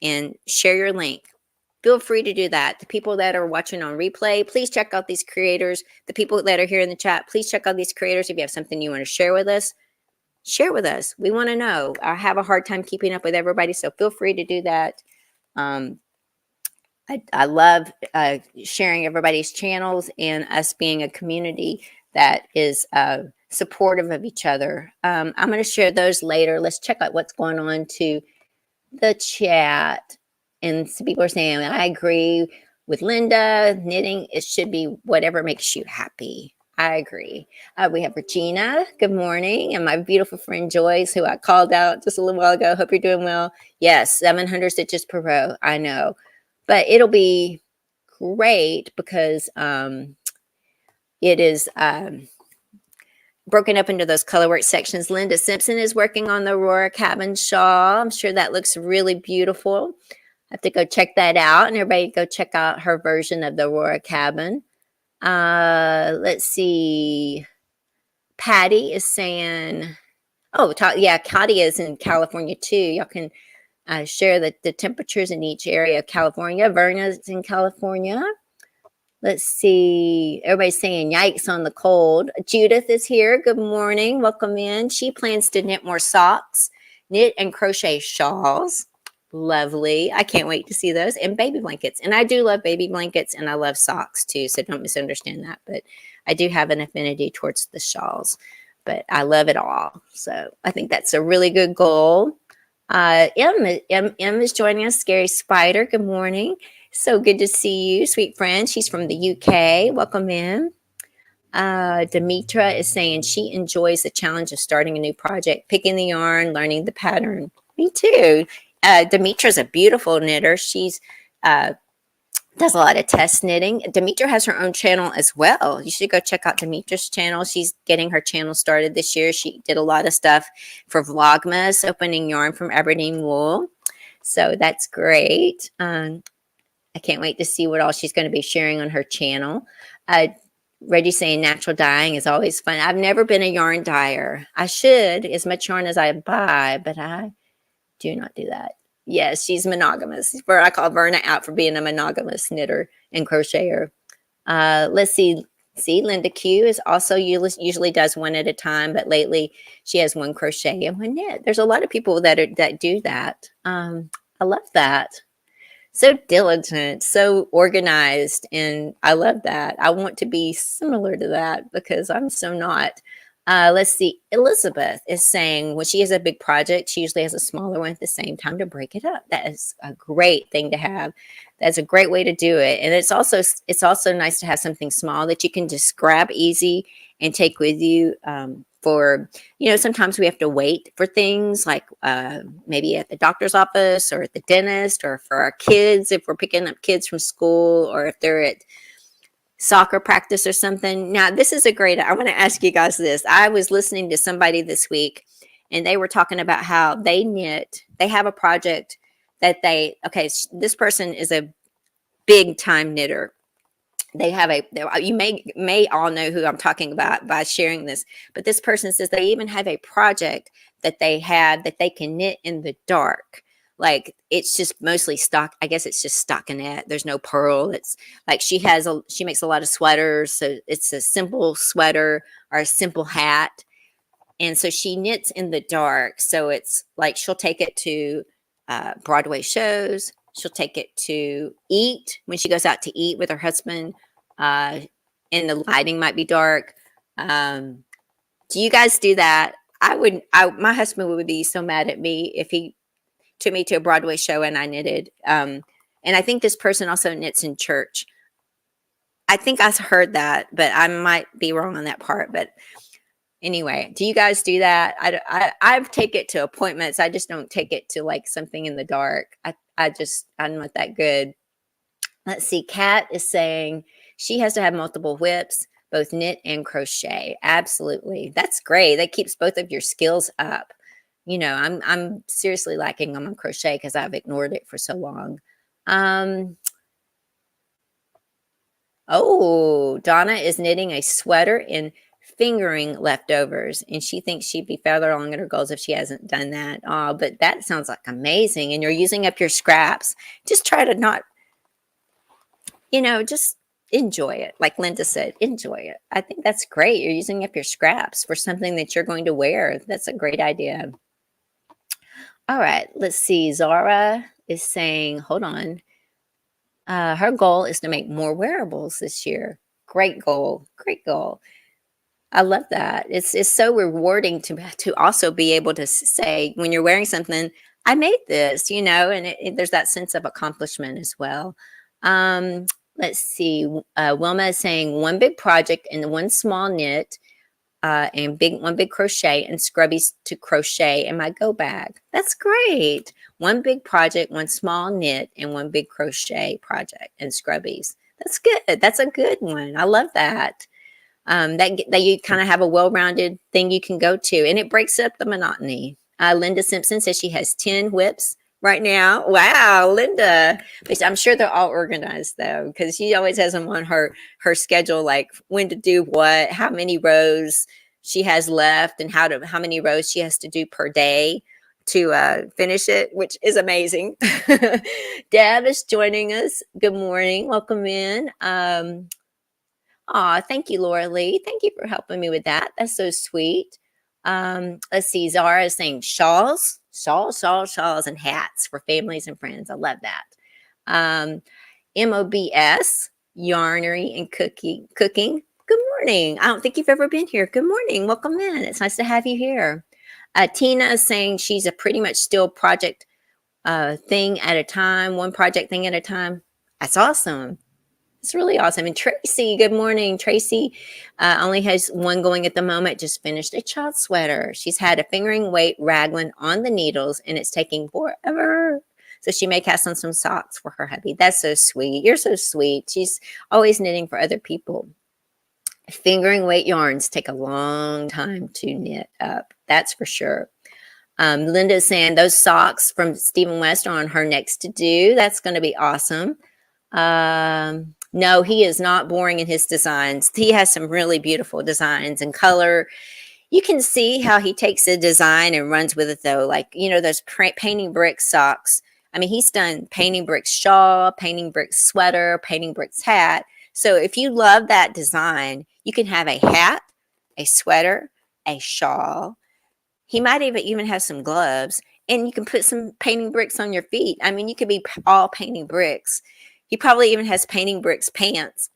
and share your link. Feel free to do that. The people that are watching on replay, please check out these creators. The people that are here in the chat, please check out these creators. If you have something you want to share with us, share with us. We want to know. I have a hard time keeping up with everybody, so feel free to do that. I love sharing everybody's channels and us being a community that is supportive of each other. I'm going to share those later. Let's check out what's going on to the chat. And some people are saying, I agree with Linda. Knitting, it should be whatever makes you happy. I agree. We have Regina. Good morning. And my beautiful friend Joyce, who I called out just a little while ago. Hope you're doing well. Yes, 700 stitches per row. I know. But it'll be great because it is broken up into those colorwork sections. Linda Simpson is working on the Aurora Cabin shawl. I'm sure that looks really beautiful. I have to go check that out, and everybody go check out her version of the Aurora Cabin. Let's see. Patty is saying, oh, yeah, Claudia is in California too. Y'all can share the temperatures in each area of California. Verna's in California. Let's see. Everybody's saying yikes on the cold. Judith is here. Good morning. Welcome in. She plans to knit more socks, knit and crochet shawls. Lovely. I can't wait to see those. And baby blankets. And I do love baby blankets, and I love socks too. So don't misunderstand that. But I do have an affinity towards the shawls. But I love it all. So I think that's a really good goal. M is joining us. Scary Spider. Good morning. So good to see you, sweet friend. She's from the UK. Welcome in. Demetra is saying she enjoys the challenge of starting a new project, picking the yarn, learning the pattern. Me too. Demetra's a beautiful knitter. She's does a lot of test knitting. Demetra has her own channel as well. You should go check out Demetra's channel. She's getting her channel started this year. She did a lot of stuff for Vlogmas, opening yarn from Aberdeen wool. So that's great. I can't wait to see what all she's going to be sharing on her channel. Reggie saying natural dyeing is always fun. I've never been a yarn dyer. I should, as much yarn as I buy, but I do not do that. Yes, she's monogamous. I call Verna out for being a monogamous knitter and crocheter. Let's see. See, Linda Q is also usually does one at a time, but lately she has one crochet and one knit. There's a lot of people that do that. I love that. So diligent, so organized, and I love that. I want to be similar to that because I'm so not. Let's see. Elizabeth is saying when she has a big project, she usually has a smaller one at the same time to break it up. That is a great thing to have. That's a great way to do it. And it's also nice to have something small that you can just grab easy and take with you for, sometimes we have to wait for things like maybe at the doctor's office or at the dentist, or for our kids, if we're picking up kids from school, or if they're at soccer practice or something. Now, this is I want to ask you guys this. I was listening to somebody this week, and they were talking about how they knit. They have a project that this person is a big time knitter. They have you may all know who I'm talking about by sharing this, but this person says they even have a project that they have that they can knit in the dark. Like, it's just mostly stock. I guess it's just stockinette. There's no purl. It's like she makes a lot of sweaters. So it's a simple sweater or a simple hat. And so she knits in the dark. So it's like she'll take it to Broadway shows. She'll take it to eat when she goes out to eat with her husband. And the lighting might be dark. Do you guys do that? My husband would be so mad at me if he took me to a Broadway show and I knitted. And I think this person also knits in church. I think I heard that, but I might be wrong on that part. But anyway, do you guys do that? I take it to appointments. I just don't take it to like something in the dark. I'm not that good. Let's see. Kat is saying she has to have multiple whips, both knit and crochet. Absolutely. That's great. That keeps both of your skills up. You know, I'm seriously lacking on crochet because I've ignored it for so long. Oh, Donna is knitting a sweater in fingering leftovers, and she thinks she'd be further along in her goals if she hasn't done that. Oh, but that sounds like amazing. And you're using up your scraps. Just try to not, just enjoy it. Like Linda said, enjoy it. I think that's great. You're using up your scraps for something that you're going to wear. That's a great idea. All right, let's see. Zara is saying, hold on. Her goal is to make more wearables this year. Great goal. Great goal. I love that. It's so rewarding to also be able to say when you're wearing something, I made this, and there's that sense of accomplishment as well. Let's see. Wilma is saying one big project and one small knit. And one big crochet and scrubbies to crochet in my go bag. That's great. One big project, one small knit, and one big crochet project and scrubbies. That's good. That's a good one. I love that. That you kind of have a well-rounded thing you can go to, and it breaks up the monotony. Linda Simpson says she has 10 whips right now. Wow, Linda. I'm sure they're all organized though, because she always has them on her schedule, like when to do what, how many rows she has left, and how many rows she has to do per day to finish it, which is amazing. Deb is joining us. Good morning. Welcome in. Thank you, Laura Lee. Thank you for helping me with that. That's so sweet. Let's see. Zara is saying shawls, and hats for families and friends. I love that. MOBS, yarnery and cooking. Good morning. I don't think you've ever been here. Good morning. Welcome in. It's nice to have you here. Tina is saying she's a pretty much still project thing at a time, one project thing at a time. That's awesome. It's really awesome. And Tracie, good morning. Tracie only has one going at the moment, just finished a child sweater. She's had a fingering weight raglan on the needles, and it's taking forever. So she may cast on some socks for her hubby. That's so sweet. You're so sweet. She's always knitting for other people. Fingering weight yarns take a long time to knit up. That's for sure. Linda's saying those socks from Stephen West are on her next to do. That's going to be awesome. No, he is not boring in his designs. He has some really beautiful designs and color. You can see how he takes a design and runs with it though. Like, those painting bricks socks. I mean, he's done painting bricks shawl, painting bricks sweater, painting bricks hat. So if you love that design, you can have a hat, a sweater, a shawl. He might even have some gloves, and you can put some painting bricks on your feet. I mean, you could be all painting bricks. He probably even has painting bricks pants,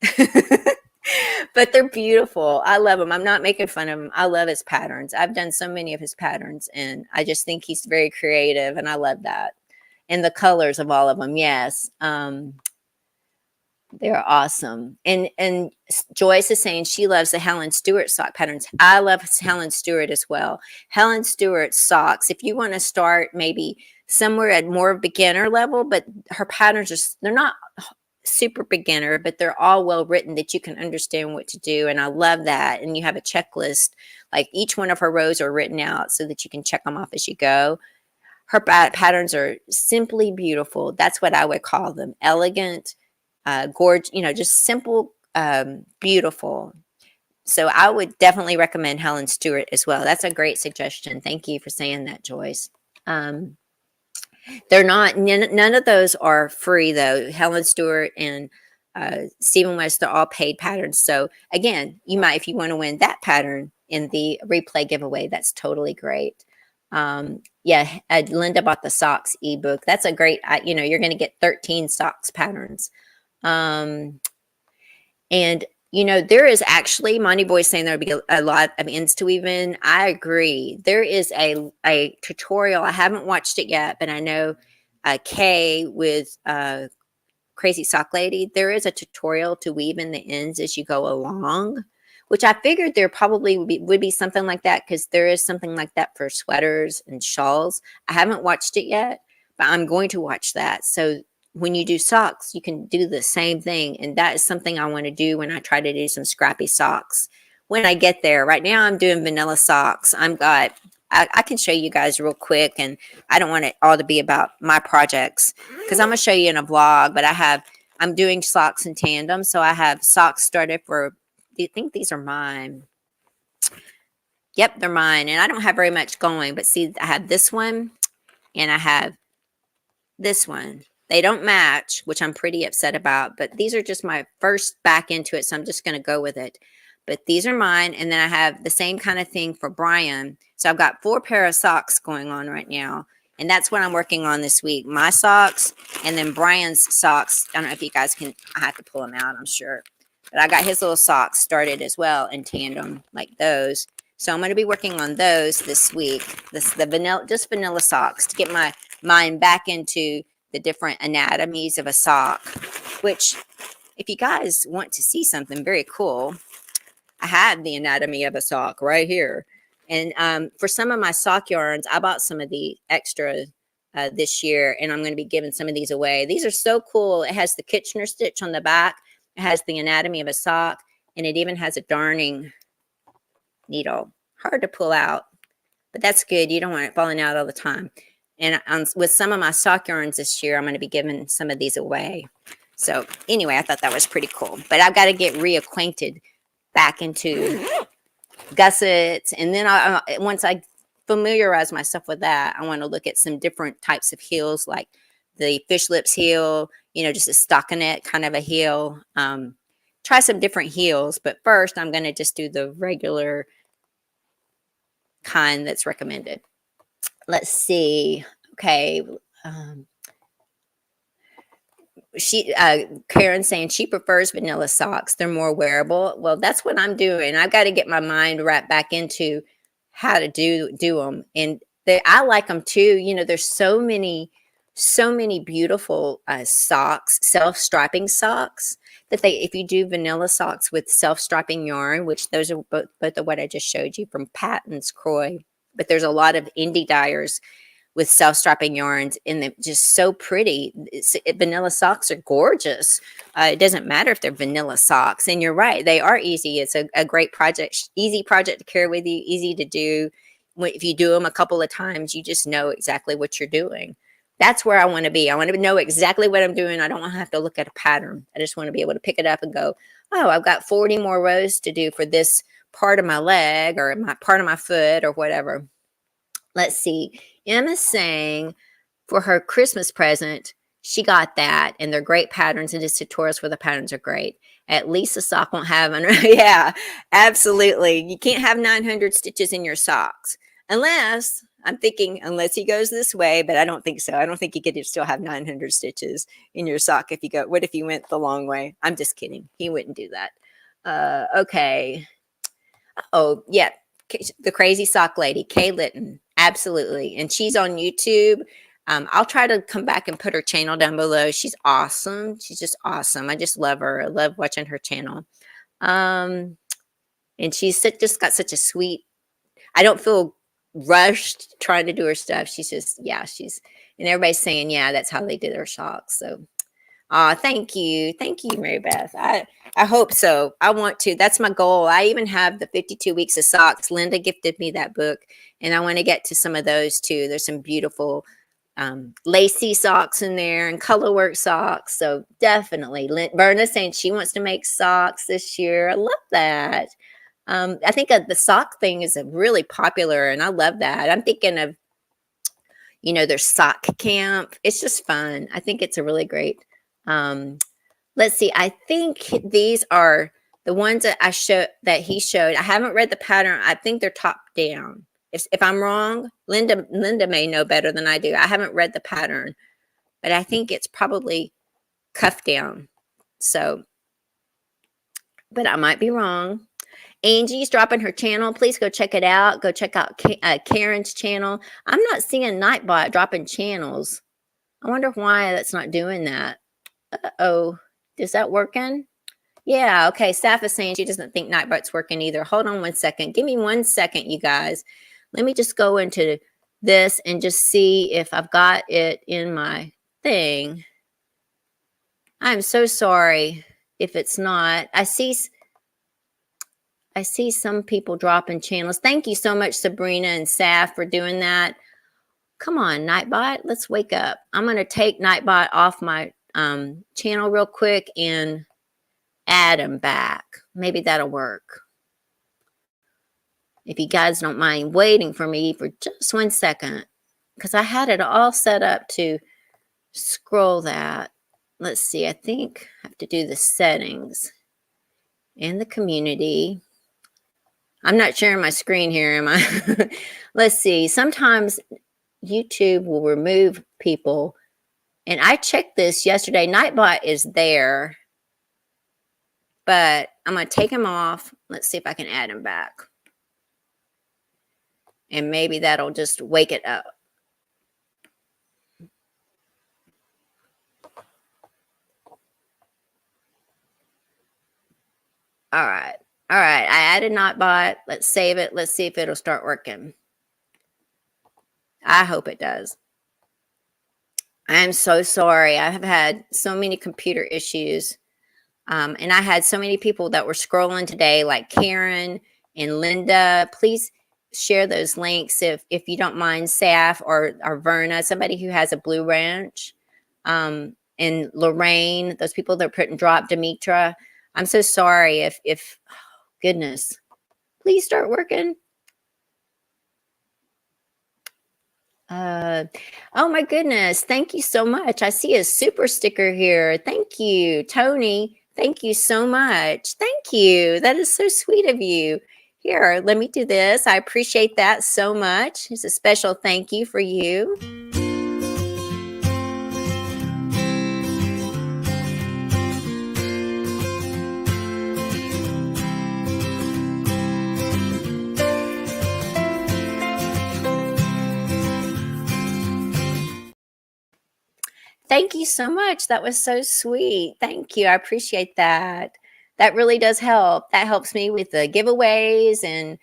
but they're beautiful. I love them. I'm not making fun of him. I love his patterns. I've done so many of his patterns, and I just think he's very creative, and I love that. And the colors of all of them. Yes. They're awesome. And Joyce is saying she loves the Helen Stewart sock patterns. I love Helen Stewart as well. Helen Stewart socks, if you want to start maybe somewhere at more beginner level, but her patterns they're not super beginner, but they're all well written that you can understand what to do. And I love that. And you have a checklist, like each one of her rows are written out so that you can check them off as you go. Her patterns are simply beautiful. That's what I would call them. Elegant, gorgeous, just simple, beautiful. So I would definitely recommend Helen Stewart as well. That's a great suggestion. Thank you for saying that, Joyce. They're not, none of those are free though. Helen Stewart and Stephen West, they're all paid patterns. So again, you might, if you want to win that pattern in the replay giveaway, that's totally great. Linda bought the socks ebook. That's a great, you're going to get 13 socks patterns. And there is actually, Monty Boy saying there'll be a lot of ends to weave in. I agree. There is a tutorial. I haven't watched it yet, but I know Kay with Crazy Sock Lady, there is a tutorial to weave in the ends as you go along, which I figured there probably would be something like that, because there is something like that for sweaters and shawls. I haven't watched it yet, but I'm going to watch that. So when you do socks, you can do the same thing. And that is something I want to do when I try to do some scrappy socks. When I get there, right now I'm doing vanilla socks. I can show you guys real quick, and I don't want it all to be about my projects because I'm going to show you in a vlog, but I'm doing socks in tandem. So I have socks started for, I think these are mine. Yep, they're mine. And I don't have very much going, but see, I have this one and I have this one. They don't match, which I'm pretty upset about, but these are just my first back into it. So I'm just going to go with it. But these are mine. And then I have the same kind of thing for Brian. So I've got 4 pair of socks going on right now. And that's what I'm working on this week. My socks and then Brian's socks. I don't know if you guys can, I have to pull them out, I'm sure. But I got his little socks started as well in tandem, like those. So I'm going to be working on those this week. Just vanilla socks to get my mind back into the different anatomies of a sock. Which, if you guys want to see something very cool, I have the anatomy of a sock right here. And for some of my sock yarns, I bought some of the extra this year, and I'm going to be giving some of these away. These are so cool. It has the Kitchener stitch on the back. It has the anatomy of a sock, and it even has a darning needle. Hard to pull out, but that's good. You don't want it falling out all the time. And with some of my sock yarns this year, I'm going to be giving some of these away. So anyway, I thought that was pretty cool. But I've got to get reacquainted back into gussets. And then once I familiarize myself with that, I want to look at some different types of heels, like the fish lips heel, just a stockinette kind of a heel. Try some different heels. But first, I'm going to just do the regular kind that's recommended. Let's see. Okay. Karen's saying she prefers vanilla socks. They're more wearable. Well, that's what I'm doing. I've got to get my mind wrapped back into how to do them. And I like them too. There's so many beautiful socks, self-striping socks that if you do vanilla socks with self-striping yarn, which those are both of what I just showed you from Patton's Croy, but there's a lot of indie dyers with self-striping yarns, and they're just so pretty. Vanilla socks are gorgeous. It doesn't matter if they're vanilla socks. And you're right, they are easy. It's a great project, easy project to carry with you, easy to do. If you do them a couple of times, you just know exactly what you're doing. That's where I want to be. I want to know exactly what I'm doing. I don't want to have to look at a pattern. I just want to be able to pick it up and go, oh, I've got 40 more rows to do for this part of my leg or part of my foot or whatever. Let's see. Emma's saying for her Christmas present, she got that, and they're great patterns, and just tutorials where the patterns are great. At least a sock won't have, yeah, absolutely. You can't have 900 stitches in your socks unless he goes this way, but I don't think so. I don't think you could still have 900 stitches in your sock what if you went the long way? I'm just kidding. He wouldn't do that. Okay. Oh, yeah. The Crazy Sock Lady, Kay Litton. Absolutely. And she's on YouTube. I'll try to come back and put her channel down below. She's awesome. She's just awesome. I just love her. I love watching her channel. And she's just got such a sweet, I don't feel rushed trying to do her stuff. She's just, yeah, and everybody's saying, yeah, that's how they did her socks. So, thank you. Thank you, Mary Beth. I hope so. I want to. That's my goal. I even have the 52 Weeks of Socks. Linda gifted me that book, and I want to get to some of those too. There's some beautiful lacy socks in there and colorwork socks. So definitely. Berna's saying she wants to make socks this year. I love that. I think the sock thing is really popular, and I love that. I'm thinking of, there's sock camp. It's just fun. I think it's a really great. Let's see. I think these are the ones that he showed. I haven't read the pattern. I think they're top down. If I'm wrong, Linda may know better than I do. I haven't read the pattern, but I think it's probably cuff down. So, but I might be wrong. Angie's dropping her channel. Please go check it out. Go check out Karen's channel. I'm not seeing Nightbot dropping channels. I wonder why that's not doing that. Uh-oh. Is that working? Yeah, okay. Saf is saying she doesn't think Nightbot's working either. Hold on 1 second. Give me 1 second, you guys. Let me just go into this and just see if I've got it in my thing. I'm so sorry if it's not. I see some people dropping channels. Thank you so much, Sabrina and Saf, for doing that. Come on, Nightbot, let's wake up. I'm going to take Nightbot off my channel real quick and add him back. Maybe that'll work. If you guys don't mind waiting for me for just 1 second, because I had it all set up to scroll that. Let's see, I think I have to do the settings in the community. I'm not sharing my screen here, am I? Let's see. Sometimes YouTube will remove people. And I checked this yesterday. Nightbot is there. But I'm going to take him off. Let's see if I can add him back. And maybe that'll just wake it up. All right. All right. I added Nightbot. Let's save it. Let's see if it'll start working. I hope it does. I'm so sorry. I have had so many computer issues. And I had so many people that were scrolling today, like Karen and Linda. Please share those links if you don't mind, Saf or Verna, somebody who has a Blue Ranch. And Lorraine, those people that are putting drop, Demetra. I'm so sorry if oh, goodness. Please start working. Oh my goodness. Thank you so much. I see a super sticker here. Thank you, Tony. Thank you so much. Thank you. That is so sweet of you. Here, let me do this. I appreciate that so much. It's a special thank you for you. Thank you so much. That was so sweet. Thank you. I appreciate that. That really does help. That helps me with the giveaways and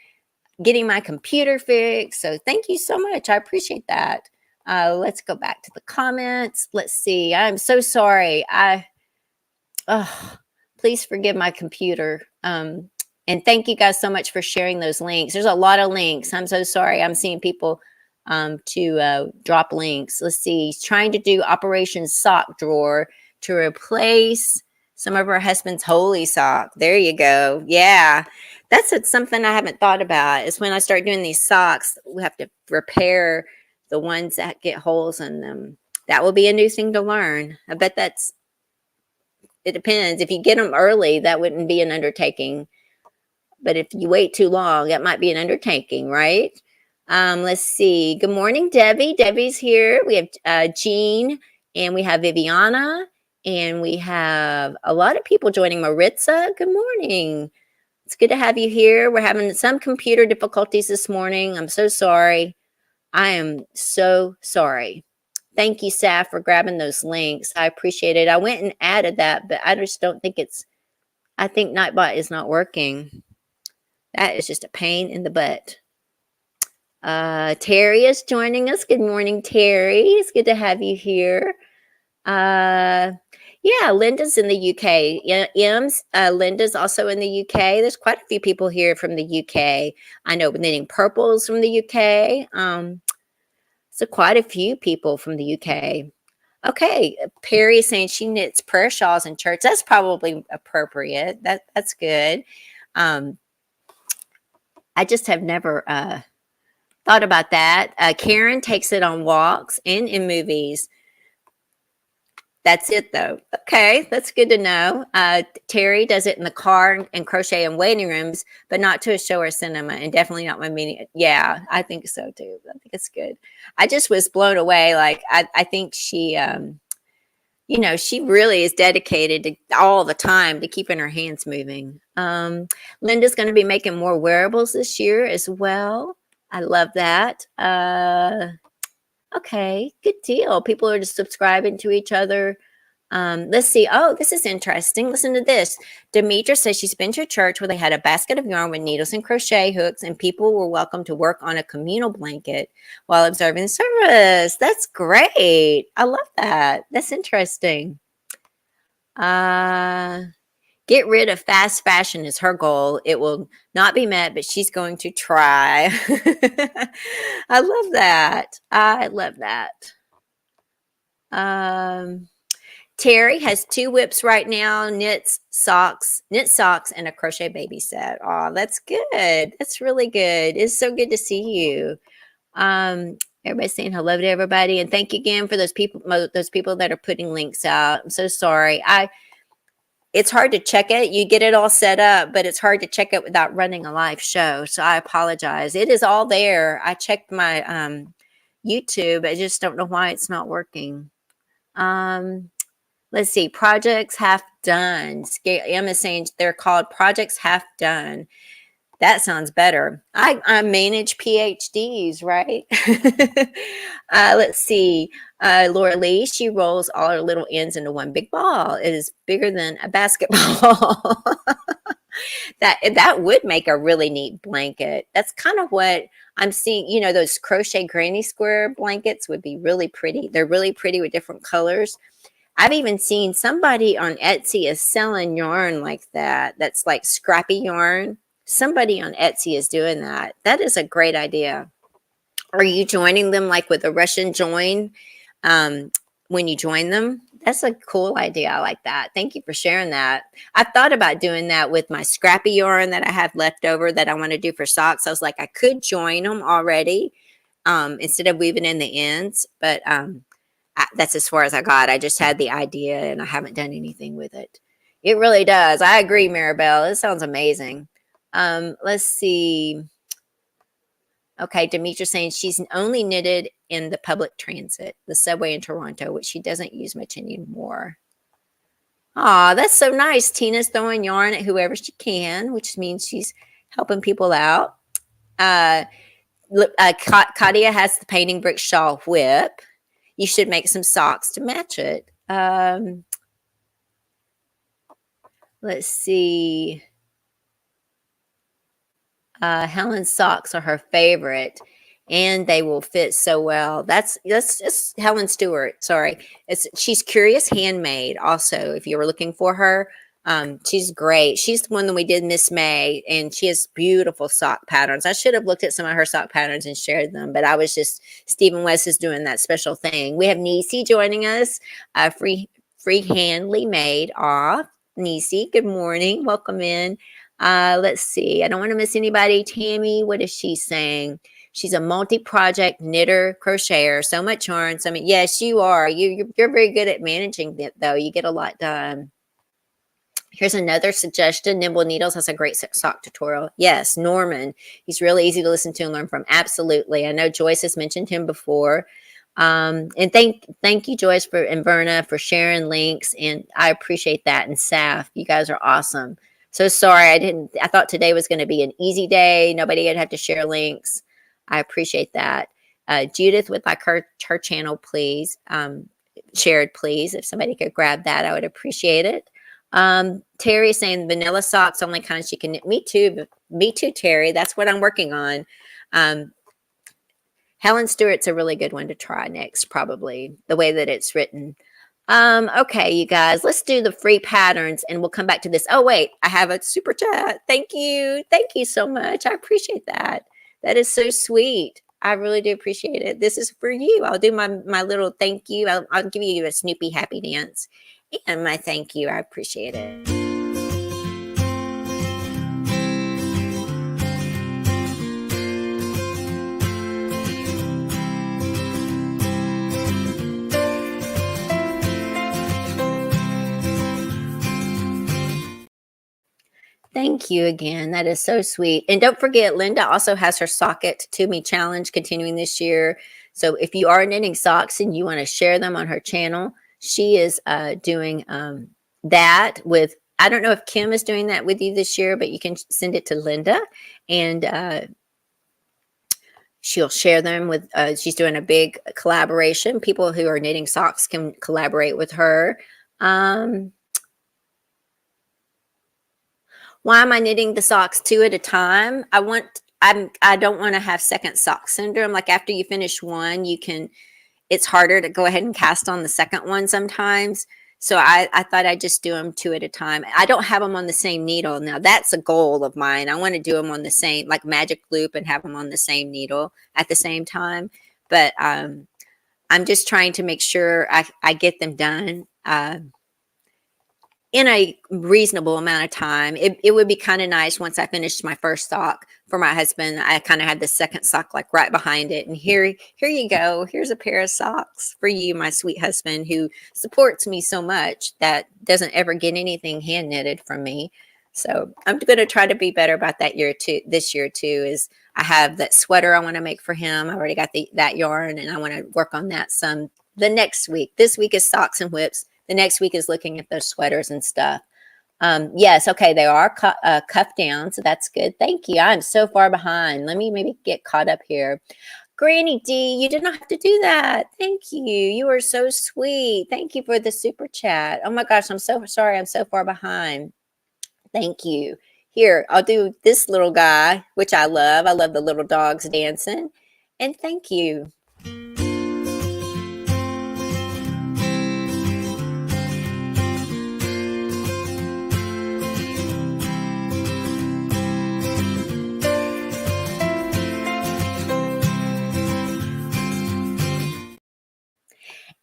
getting my computer fixed. So thank you so much. I appreciate that. Let's go back to the comments. Let's see. I'm so sorry. Please forgive my computer. And thank you guys so much for sharing those links. There's a lot of links. I'm so sorry. I'm seeing people to drop links. Let's see. He's trying to do Operation Sock Drawer to replace some of her husband's holy sock. There you go. Yeah. That's something I haven't thought about is when I start doing these socks, we have to repair the ones that get holes in them. That will be a new thing to learn. I bet it depends. If you get them early, that wouldn't be an undertaking. But if you wait too long, that might be an undertaking, right? Let's see. Good morning, Debbie. Debbie's here. We have Jean, and we have Viviana, and we have a lot of people joining. Maritza, good morning. It's good to have you here. We're having some computer difficulties this morning. I'm so sorry. I am so sorry. Thank you, Saf, for grabbing those links. I appreciate it. I went and added that, but I just don't think I think Nightbot is not working. That is just a pain in the butt. Terry is joining us. Good morning, Terry. It's good to have you here. Yeah, Linda's in the UK. Linda's also in the UK. There's quite a few people here from the UK. I know Knitting Purple's from the UK. So quite a few people from the UK. Okay, Perry is saying she knits prayer shawls in church. That's probably appropriate. That's good. I just have never thought about that. Karen takes it on walks and in movies. That's it, though. Okay, that's good to know. Terry does it in the car and crochet in waiting rooms, but not to a show or cinema, and definitely not my meeting. Yeah, I think so, too. I think it's good. I just was blown away. Like, I think she, she really is dedicated to all the time to keeping her hands moving. Linda's going to be making more wearables this year as well. I love that. Okay, good deal. People are just subscribing to each other. Let's see. Oh, this is interesting. Listen to this. Demetra says she's been to a church where they had a basket of yarn with needles and crochet hooks, and people were welcome to work on a communal blanket while observing the service. That's great. I love that. That's interesting. Get rid of fast fashion is her goal. It will not be met, but she's going to try. I love that. I love that. Terry has 2 whips right now, knit socks, and a crochet baby set. Oh, that's good. That's really good. It's so good to see you. Everybody's saying hello to everybody, and thank you again for those people that are putting links out. I'm so sorry. It's hard to check it. You get it all set up, but it's hard to check it without running a live show. So I apologize. It is all there. I checked my YouTube. I just don't know why it's not working. Let's see. Projects half done. Emma is saying they're called projects half done. That sounds better. I manage PhDs, right? Let's see. Laura Lee, she rolls all her little ends into one big ball. It is bigger than a basketball. That would make a really neat blanket. That's kind of what I'm seeing. You know, those crochet granny square blankets would be really pretty. They're really pretty with different colors. I've even seen somebody on Etsy is selling yarn like that. That's like scrappy yarn. Somebody on Etsy is doing that. That is a great idea. Are you joining them like with a Russian join when you join them? That's a cool idea. I like that. Thank you for sharing that. I thought about doing that with my scrappy yarn that I have left over that I want to do for socks. I was like, I could join them already instead of weaving in the ends, but that's as far as I got. I just had the idea and I haven't done anything with it. It really does. I agree, Maribel. It sounds amazing. Let's see. Okay, Demetra's saying she's only knitted in the public transit, the subway in Toronto, which she doesn't use much anymore. Aw, that's so nice. Tina's throwing yarn at whoever she can, which means she's helping people out. Katia has the painting brick shawl whip. You should make some socks to match it. Let's see. Helen's socks are her favorite, and they will fit so well. That's just Helen Stewart. Sorry, she's Curious Handmade. Also, if you were looking for her, she's great. She's the one that we did Miss May, and she has beautiful sock patterns. I should have looked at some of her sock patterns and shared them, but I was just Stephen West is doing that special thing. We have Nisi joining us, freehandly made off. Nisi, good morning. Welcome in. Let's see. I don't want to miss anybody. Tammy, what is she saying? She's a multi-project knitter, crocheter. So much yarn. So yes, you are. You're very good at managing it, though. You get a lot done. Here's another suggestion. Nimble Needles has a great sock tutorial. Yes, Norman. He's really easy to listen to and learn from. Absolutely. I know Joyce has mentioned him before. And thank you, Joyce and Verna for sharing links. And I appreciate that. And Saf, you guys are awesome. So sorry, I thought today was going to be an easy day. Nobody would have to share links. I appreciate that. Judith would like her channel, please. Shared, please. If somebody could grab that, I would appreciate it. Terry saying vanilla socks, only kind she can knit. Me too, Terry. That's what I'm working on. Helen Stewart's a really good one to try next, probably, the way that it's written. Okay, you guys, let's do the free patterns and we'll come back to this. Oh, wait, I have a super chat. Thank you. Thank you so much. I appreciate that. That is so sweet. I really do appreciate it. This is for you. I'll do my little thank you. I'll give you a Snoopy happy dance and my thank you. I appreciate it. Thank you again. That is so sweet. And don't forget, Linda also has her Sock It To Me challenge continuing this year. So if you are knitting socks and you want to share them on her channel, she is doing that with, I don't know if Kim is doing that with you this year, but you can send it to Linda and she'll share them with, she's doing a big collaboration. People who are knitting socks can collaborate with her. Um, why am I knitting the socks 2 at a time? I don't want to have second sock syndrome. Like after you finish one, it's harder to go ahead and cast on the second one sometimes. So I thought I'd just do them 2 at a time. I don't have them on the same needle. Now that's a goal of mine. I want to do them on the same, like magic loop, and have them on the same needle at the same time. But I'm just trying to make sure I get them done in a reasonable amount of time. It would be kind of nice once I finished my first sock for my husband. I kind of had the second sock like right behind it. And here you go. Here's a pair of socks for you, my sweet husband, who supports me so much that doesn't ever get anything hand knitted from me. So I'm going to try to be better about that this year too, is I have that sweater I want to make for him. I already got that yarn, and I want to work on that some the next week. This week is socks and whips. The next week is looking at those sweaters and stuff. Yes, okay, they are cuffed down, so that's good. Thank you. I'm so far behind. Let me maybe get caught up here. Granny D, you did not have to do that. Thank you. You are so sweet. Thank you for the super chat. Oh my gosh, I'm so sorry. I'm so far behind. Thank you. Here, I'll do this little guy, which I love. I love the little dogs dancing. And thank you.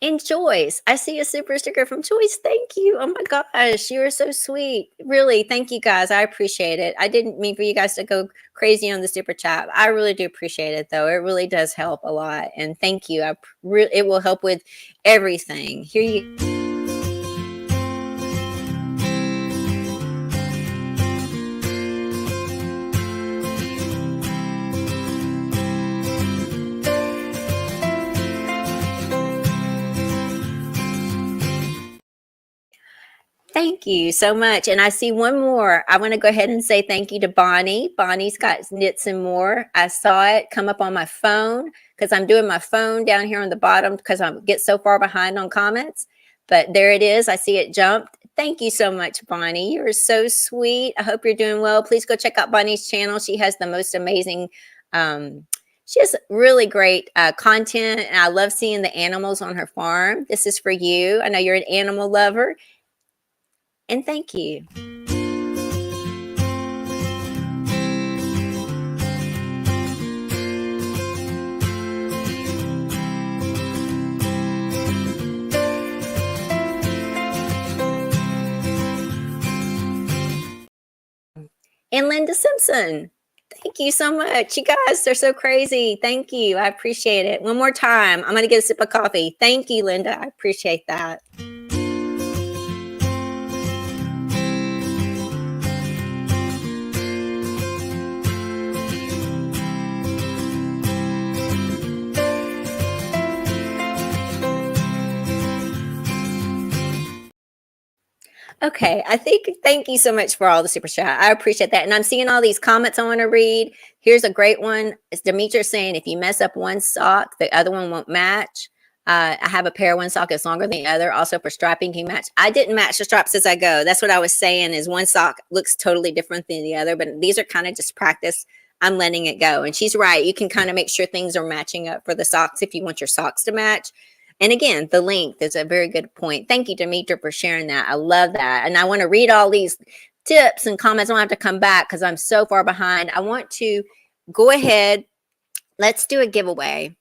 And Joyce, I see a super sticker from Joyce. Thank you. Oh my gosh, you are so sweet. Really, thank you guys. I appreciate it. I didn't mean for you guys to go crazy on the super chat. I really do appreciate it, though. It really does help a lot. And thank you. It will help with everything. Here you. Thank you so much. And I see one more. I want to go ahead and say thank you to Bonnie. Bonnie's got knit some more. I saw it come up on my phone because I'm doing my phone down here on the bottom because I get so far behind on comments. But there it is. I see it jumped. Thank you so much, Bonnie. You're so sweet. I hope you're doing well. Please go check out Bonnie's channel. She has the most amazing, she has really great content. And I love seeing the animals on her farm. This is for you. I know you're an animal lover. And thank you. And Linda Simpson, thank you so much. You guys are so crazy. Thank you. I appreciate it. One more time. I'm going to get a sip of coffee. Thank you, Linda. I appreciate that. Okay, thank you so much for all the super chat. I appreciate that. And I'm seeing all these comments I want to read. Here's a great one. It's Demetra saying, if you mess up one sock, the other one won't match. I have a pair of one sock that's longer than the other. Also for striping, can you match? I didn't match the straps as I go. That's what I was saying, is one sock looks totally different than the other, but these are kind of just practice. I'm letting it go. And she's right. You can kind of make sure things are matching up for the socks if you want your socks to match. And again, the length is a very good point. Thank you, Demetra, for sharing that. I love that. And I want to read all these tips and comments. I don't have to come back because I'm so far behind. I want to go ahead. Let's do a giveaway.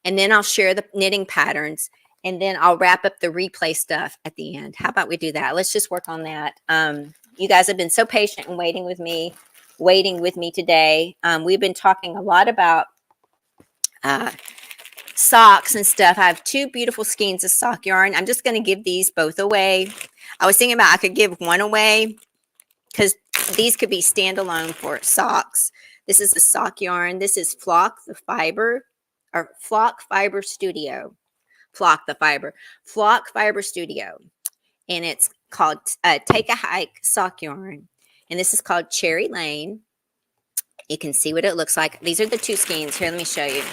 And then I'll share the knitting patterns. And then I'll wrap up the replay stuff at the end. How about we do that? Let's just work on that. You guys have been so patient and waiting with me today. We've been talking a lot about socks and stuff. I have 2 beautiful skeins of sock yarn. I'm just going to give these both away. I was thinking about I could give one away because these could be standalone for socks. This is the sock yarn. This is Flock the Fiber Studio. Flock Fiber Studio. And it's called Take a Hike Sock Yarn. And this is called Cherry Lane. You can see what it looks like. These are the 2 skeins. Here, let me show you.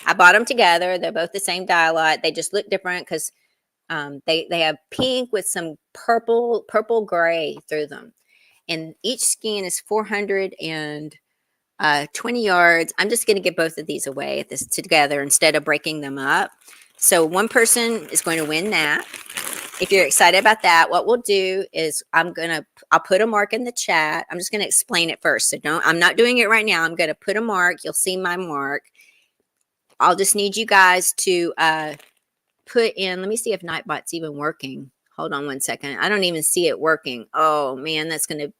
I bought them together. They're both the same dye lot. They just look different because They have pink with some purple gray through them. And each skein is 420 yards. I'm just going to give both of these away at this together instead of breaking them up. So one person is going to win that. If you're excited about that, what we'll do is I'll put a mark in the chat. I'm just going to explain it first. So I'm not doing it right now. I'm going to put a mark. You'll see my mark. I'll just need you guys to put in, let me see if Nightbot's even working. Hold on one second. I don't even see it working. Oh man, that's going to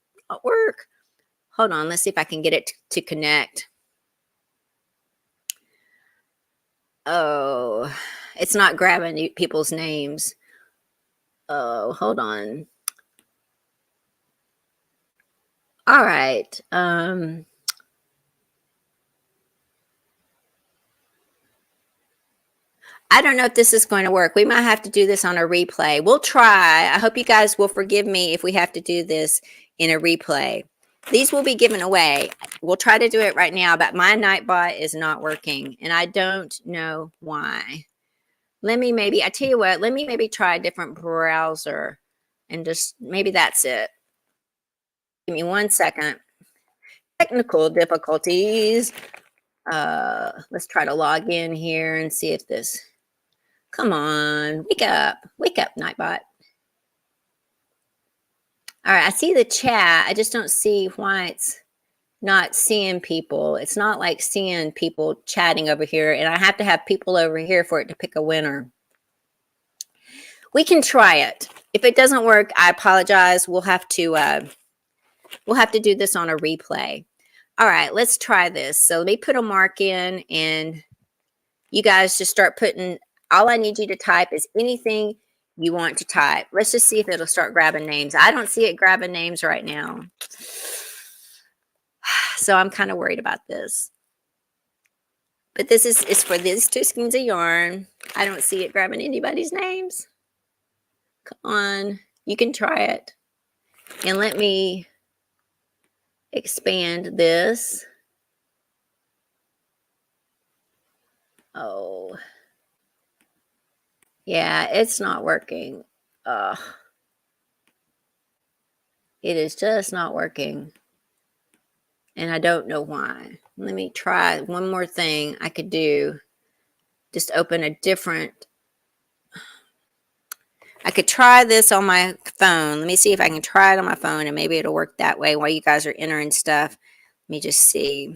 work. Hold on. Let's see if I can get it to connect. Oh, it's not grabbing people's names. Oh, hold on. All right. I don't know if this is going to work. We might have to do this on a replay. We'll try. I hope you guys will forgive me if we have to do this in a replay. These will be given away. We'll try to do it right now, but my Nightbot is not working, and I don't know why. I tell you what, let me maybe try a different browser, and just, maybe that's it. Give me 1 second. Technical difficulties. Let's try to log in here and see if this... Come on, wake up, Nightbot. All right, I see the chat. I just don't see why it's not seeing people. It's not like seeing people chatting over here, and I have to have people over here for it to pick a winner. We can try it. If it doesn't work, I apologize. We'll have to do this on a replay. All right, let's try this. So let me put a mark in, and you guys just start putting. All I need you to type is anything you want to type. Let's just see if it'll start grabbing names. I don't see it grabbing names right now. So I'm kind of worried about this. But this is for these 2 skeins of yarn. I don't see it grabbing anybody's names. Come on. You can try it. And let me expand this. Oh. Yeah, it's not working. It is just not working. And I don't know why. Let me try one more thing I could do. Just open a different... I could try this on my phone. Let me see if I can try it on my phone, and maybe it'll work that way while you guys are entering stuff. Let me just see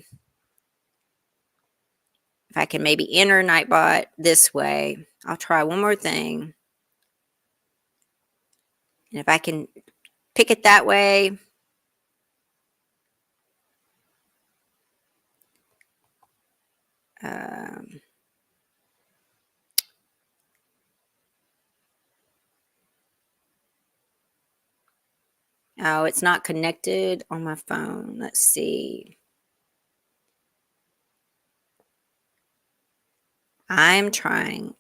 if I can maybe enter Nightbot this way. I'll try one more thing. And if I can pick it that way. Oh, it's not connected on my phone. Let's see. I'm trying.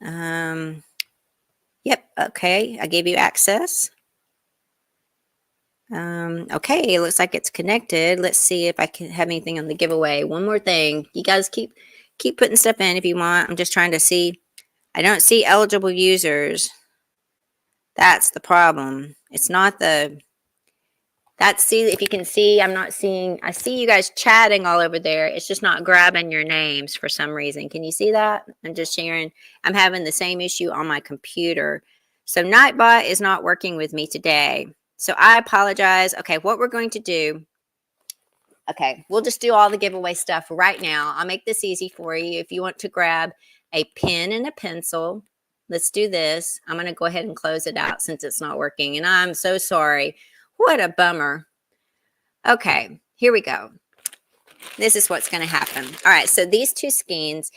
Yep. Okay. I gave you access. Okay. It looks like it's connected. Let's see if I can have anything on the giveaway. One more thing. You guys keep putting stuff in if you want. I'm just trying to see. I don't see eligible users. That's the problem. It's not the... see, if you can see, I'm not seeing... I see you guys chatting all over there. It's just not grabbing your names for some reason. Can you see that? I'm just sharing. I'm having the same issue on my computer. So Nightbot is not working with me today. So I apologize. Okay, what we're going to do... Okay, we'll just do all the giveaway stuff right now. I'll make this easy for you. If you want to grab a pen and a pencil, let's do this. I'm going to go ahead and close it out since it's not working. And I'm so sorry. What a bummer. Okay, here we go. This is what's going to happen. All right, so these 2 skeins,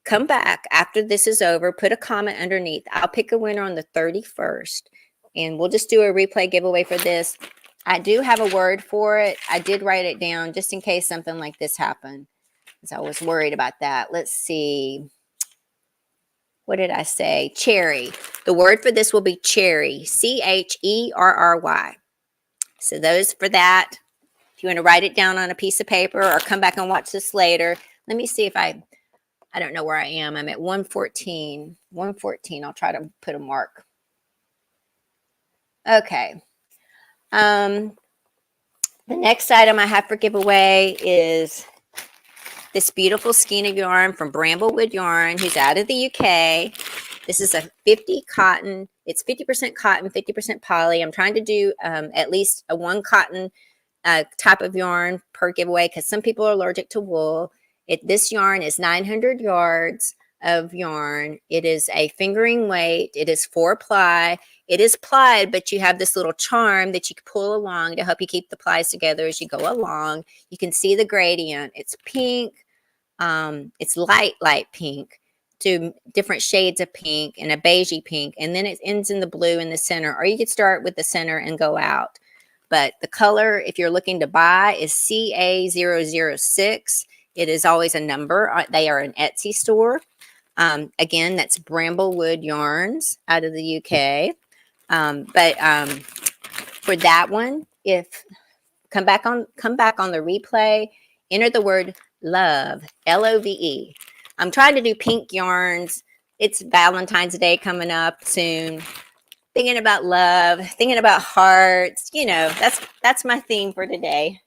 come back after this is over. Put a comment underneath. I'll pick a winner on the 31st. And we'll just do a replay giveaway for this. I do have a word for it. I did write it down just in case something like this happened, because I was worried about that. Let's see. What did I say? Cherry. The word for this will be cherry. C-H-E-R-R-Y. So those for that. If you want to write it down on a piece of paper or come back and watch this later. Let me see if I I don't know where I am. I'm at 114. 114. I'll try to put a mark. Okay. The next item I have for giveaway is this beautiful skein of yarn from Bramblewood Yarn, who's out of the UK. This is a 50 cotton. It's 50% cotton, 50% poly. I'm trying to do at least a one cotton type of yarn per giveaway because some people are allergic to wool. This yarn is 900 yards of yarn. It is a fingering weight. It is 4-ply. It is plied, but you have this little charm that you can pull along to help you keep the plies together as you go along. You can see the gradient. It's pink. It's light pink to different shades of pink and a beigey pink. And then it ends in the blue in the center. Or you could start with the center and go out. But the color, if you're looking to buy, is CA006. It is always a number. They are an Etsy store. Again, that's Bramblewood Yarns out of the UK. For that one, come back on the replay, enter the word love, Love. I'm trying to do pink yarns. It's Valentine's Day coming up soon. Thinking about love, thinking about hearts. You know, that's my theme for today.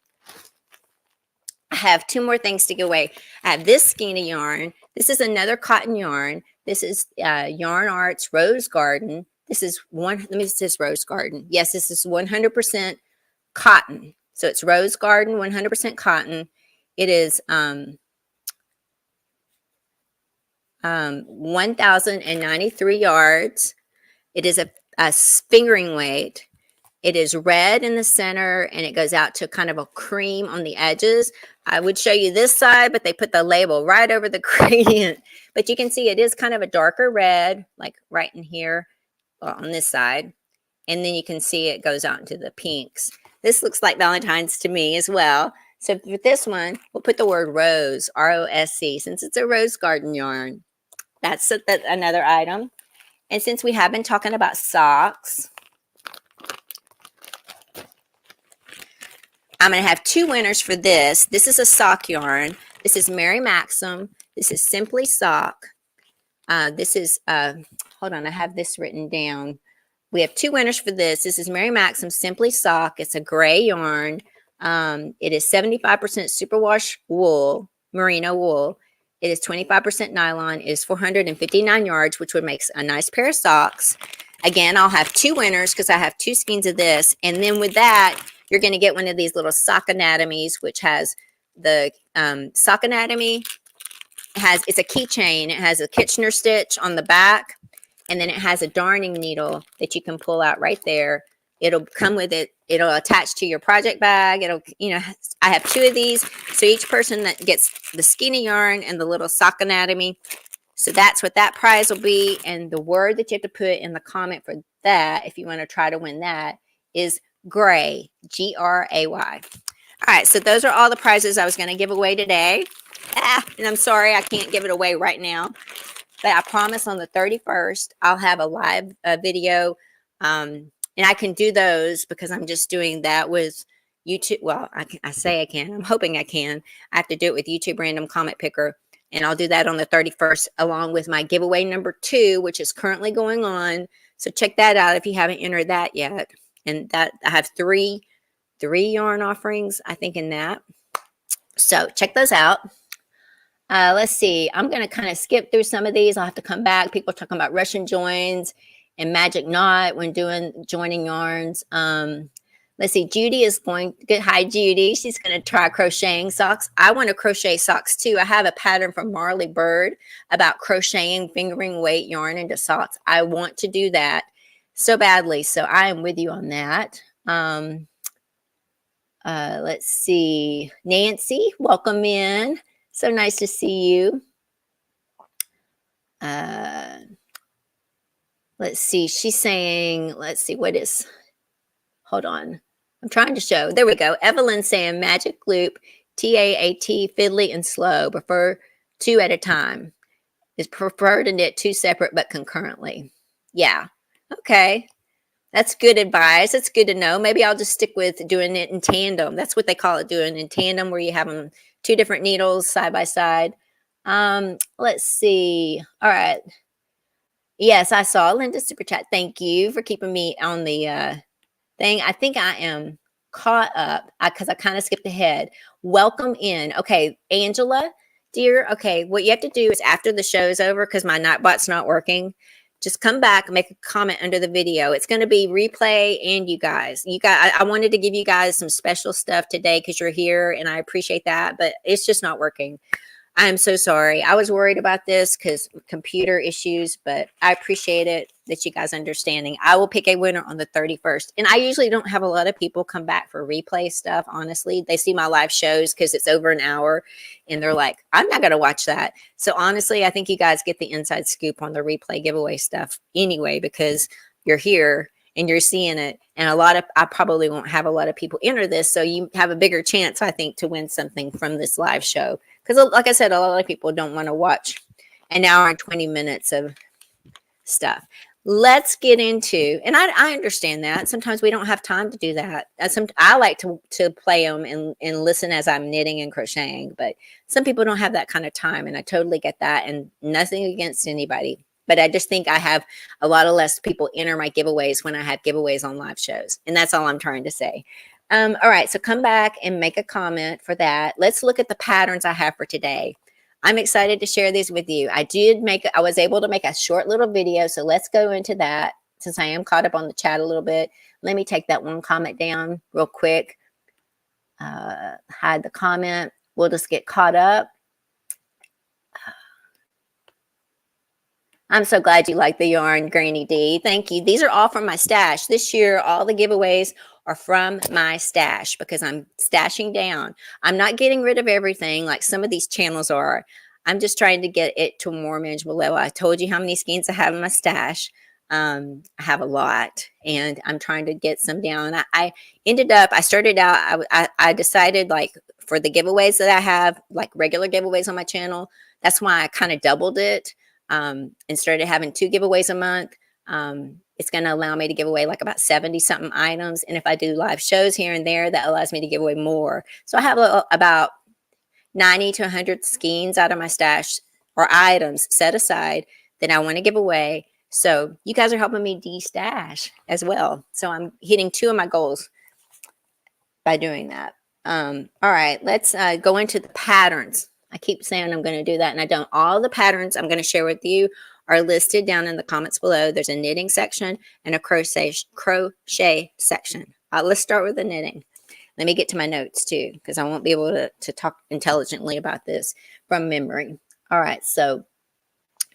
I have two more things to give away. I have this skein of yarn. This is another cotton yarn. This is Yarn Arts Rose Garden. This is let me say Rose Garden. Yes, this is 100% cotton. So it's Rose Garden, 100% cotton. It is 1,093 yards. It is a fingering weight. It is red in the center and it goes out to kind of a cream on the edges. I would show you this side, but they put the label right over the gradient. But you can see it is kind of a darker red, like right in here on this side. And then you can see it goes out into the pinks. This looks like Valentine's to me as well. So with this one, we'll put the word rose, R-O-S-E, since it's a rose garden yarn. That's another item. And since we have been talking about socks, I'm going to have two winners for this. This is a sock yarn. This is Mary Maxim. This is Simply Sock. This is, hold on, I have this written down. We have two winners for this. This is Mary Maxim Simply Sock. It's a gray yarn. It is 75% superwash wool, merino wool. It is 25% nylon. It is 459 yards, which would make a nice pair of socks. Again, I'll have two winners because I have two skeins of this. And then with that, you're going to get one of these little sock anatomies, which has the sock anatomy. It's a keychain. It has a Kitchener stitch on the back. And then it has a darning needle that you can pull out right there. It'll come with it. It'll attach to your project bag. It'll, I have two of these. So each person that gets the skein of yarn and the little sock anatomy. So that's what that prize will be. And the word that you have to put in the comment for that, if you want to try to win that, is gray, G-R-A-Y. All right. So those are all the prizes I was going to give away today. And I'm sorry I can't give it away right now. But I promise on the 31st, I'll have a live video. And I can do those because I'm just doing that with YouTube. Well, I say I can. I'm hoping I can. I have to do it with YouTube Random Comment Picker. And I'll do that on the 31st along with my giveaway number 2, which is currently going on. So check that out if you haven't entered that yet. And that I have three yarn offerings, I think, in that. So check those out. Let's see. I'm going to kind of skip through some of these. I'll have to come back. People are talking about Russian joins and magic knot when doing joining yarns. Let's see. Judy is going. Good. Hi, Judy. She's going to try crocheting socks. I want to crochet socks too. I have a pattern from Marley Bird about crocheting fingering weight yarn into socks. I want to do that so badly. So I am with you on that. Let's see. Nancy, welcome in. So nice to see you. Let's see. She's saying, let's see, hold on. I'm trying to show. There we go. Evelyn saying magic loop, TAAT, fiddly and slow. Prefer 2 at a time. It's preferred to knit 2 separate but concurrently. Yeah. Okay. That's good advice. That's good to know. Maybe I'll just stick with doing it in tandem. That's what they call it, doing in tandem, where you have them 2 different needles side by side. Let's see. All right. Yes, I saw Linda's super chat. Thank you for keeping me on the thing. I think I am caught up because I kind of skipped ahead. Welcome in. Okay, Angela, dear. Okay, what you have to do is after the show's over, because my Nightbot's not working, just come back and make a comment under the video. It's going to be replay and you guys. I wanted to give you guys some special stuff today because you're here and I appreciate that, but it's just not working. I'm so sorry. I was worried about this because computer issues, but I appreciate it that you guys understanding. I will pick a winner on the 31st. And I usually don't have a lot of people come back for replay stuff, honestly. They see my live shows because it's over an hour and they're like, I'm not going to watch that. So honestly, I think you guys get the inside scoop on the replay giveaway stuff anyway, because you're here and you're seeing it. And I probably won't have a lot of people enter this. So you have a bigger chance, I think, to win something from this live show. Because like I said, a lot of people don't want to watch an hour and 20 minutes of stuff. Let's get into, and I understand that. Sometimes we don't have time to do that. I like to play them and listen as I'm knitting and crocheting, but some people don't have that kind of time, and I totally get that, and nothing against anybody. But I just think I have a lot of less people enter my giveaways when I have giveaways on live shows, and that's all I'm trying to say. All right, so come back and make a comment for that. Let's look at the patterns I have for today. I'm excited to share these with you. I was able to make a short little video, so let's go into that since I am caught up on the chat a little bit. Let me take that one comment down real quick. Hide the comment. We'll just get caught up. I'm so glad you like the yarn, Granny D. Thank you. These are all from my stash. This year, all the giveaways are from my stash because I'm stashing down. I'm not getting rid of everything like some of these channels are. I'm just trying to get it to a more manageable level. I told you how many skeins I have in my stash. I have a lot, and I'm trying to get some down. I started out, I decided like for the giveaways that I have, like regular giveaways on my channel, that's why I kind of doubled it. And started having 2 giveaways a month. It's going to allow me to give away like about 70 something items. And if I do live shows here and there, that allows me to give away more. So I have about 90 to 100 skeins out of my stash or items set aside that I want to give away. So you guys are helping me de-stash as well. So I'm hitting 2 of my goals by doing that. All right, let's go into the patterns. I keep saying I'm going to do that, and I don't. All the patterns I'm going to share with you are listed down in the comments below. There's a knitting section and a crochet section. Let's start with the knitting. Let me get to my notes too, because I won't be able to talk intelligently about this from memory. All right, so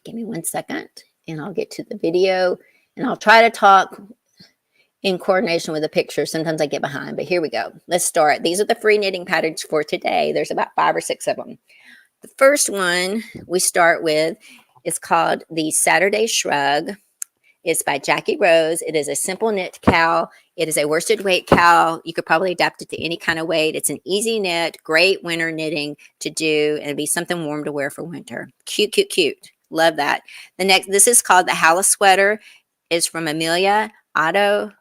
give me 1 second, and I'll get to the video, and I'll try to talk in coordination with the picture. Sometimes I get behind, but here we go. Let's start. These are the free knitting patterns for today. There's about 5 or 6 of them. The first one we start with is called the Saturday Shrug. It's by Jackie Rose. It is a simple knit cowl. It is a worsted weight cowl. You could probably adapt it to any kind of weight. It's an easy knit, great winter knitting to do, and it'd be something warm to wear for winter. Cute, cute, cute. Love that. This is called the Hala Sweater. It's from Amelia Otto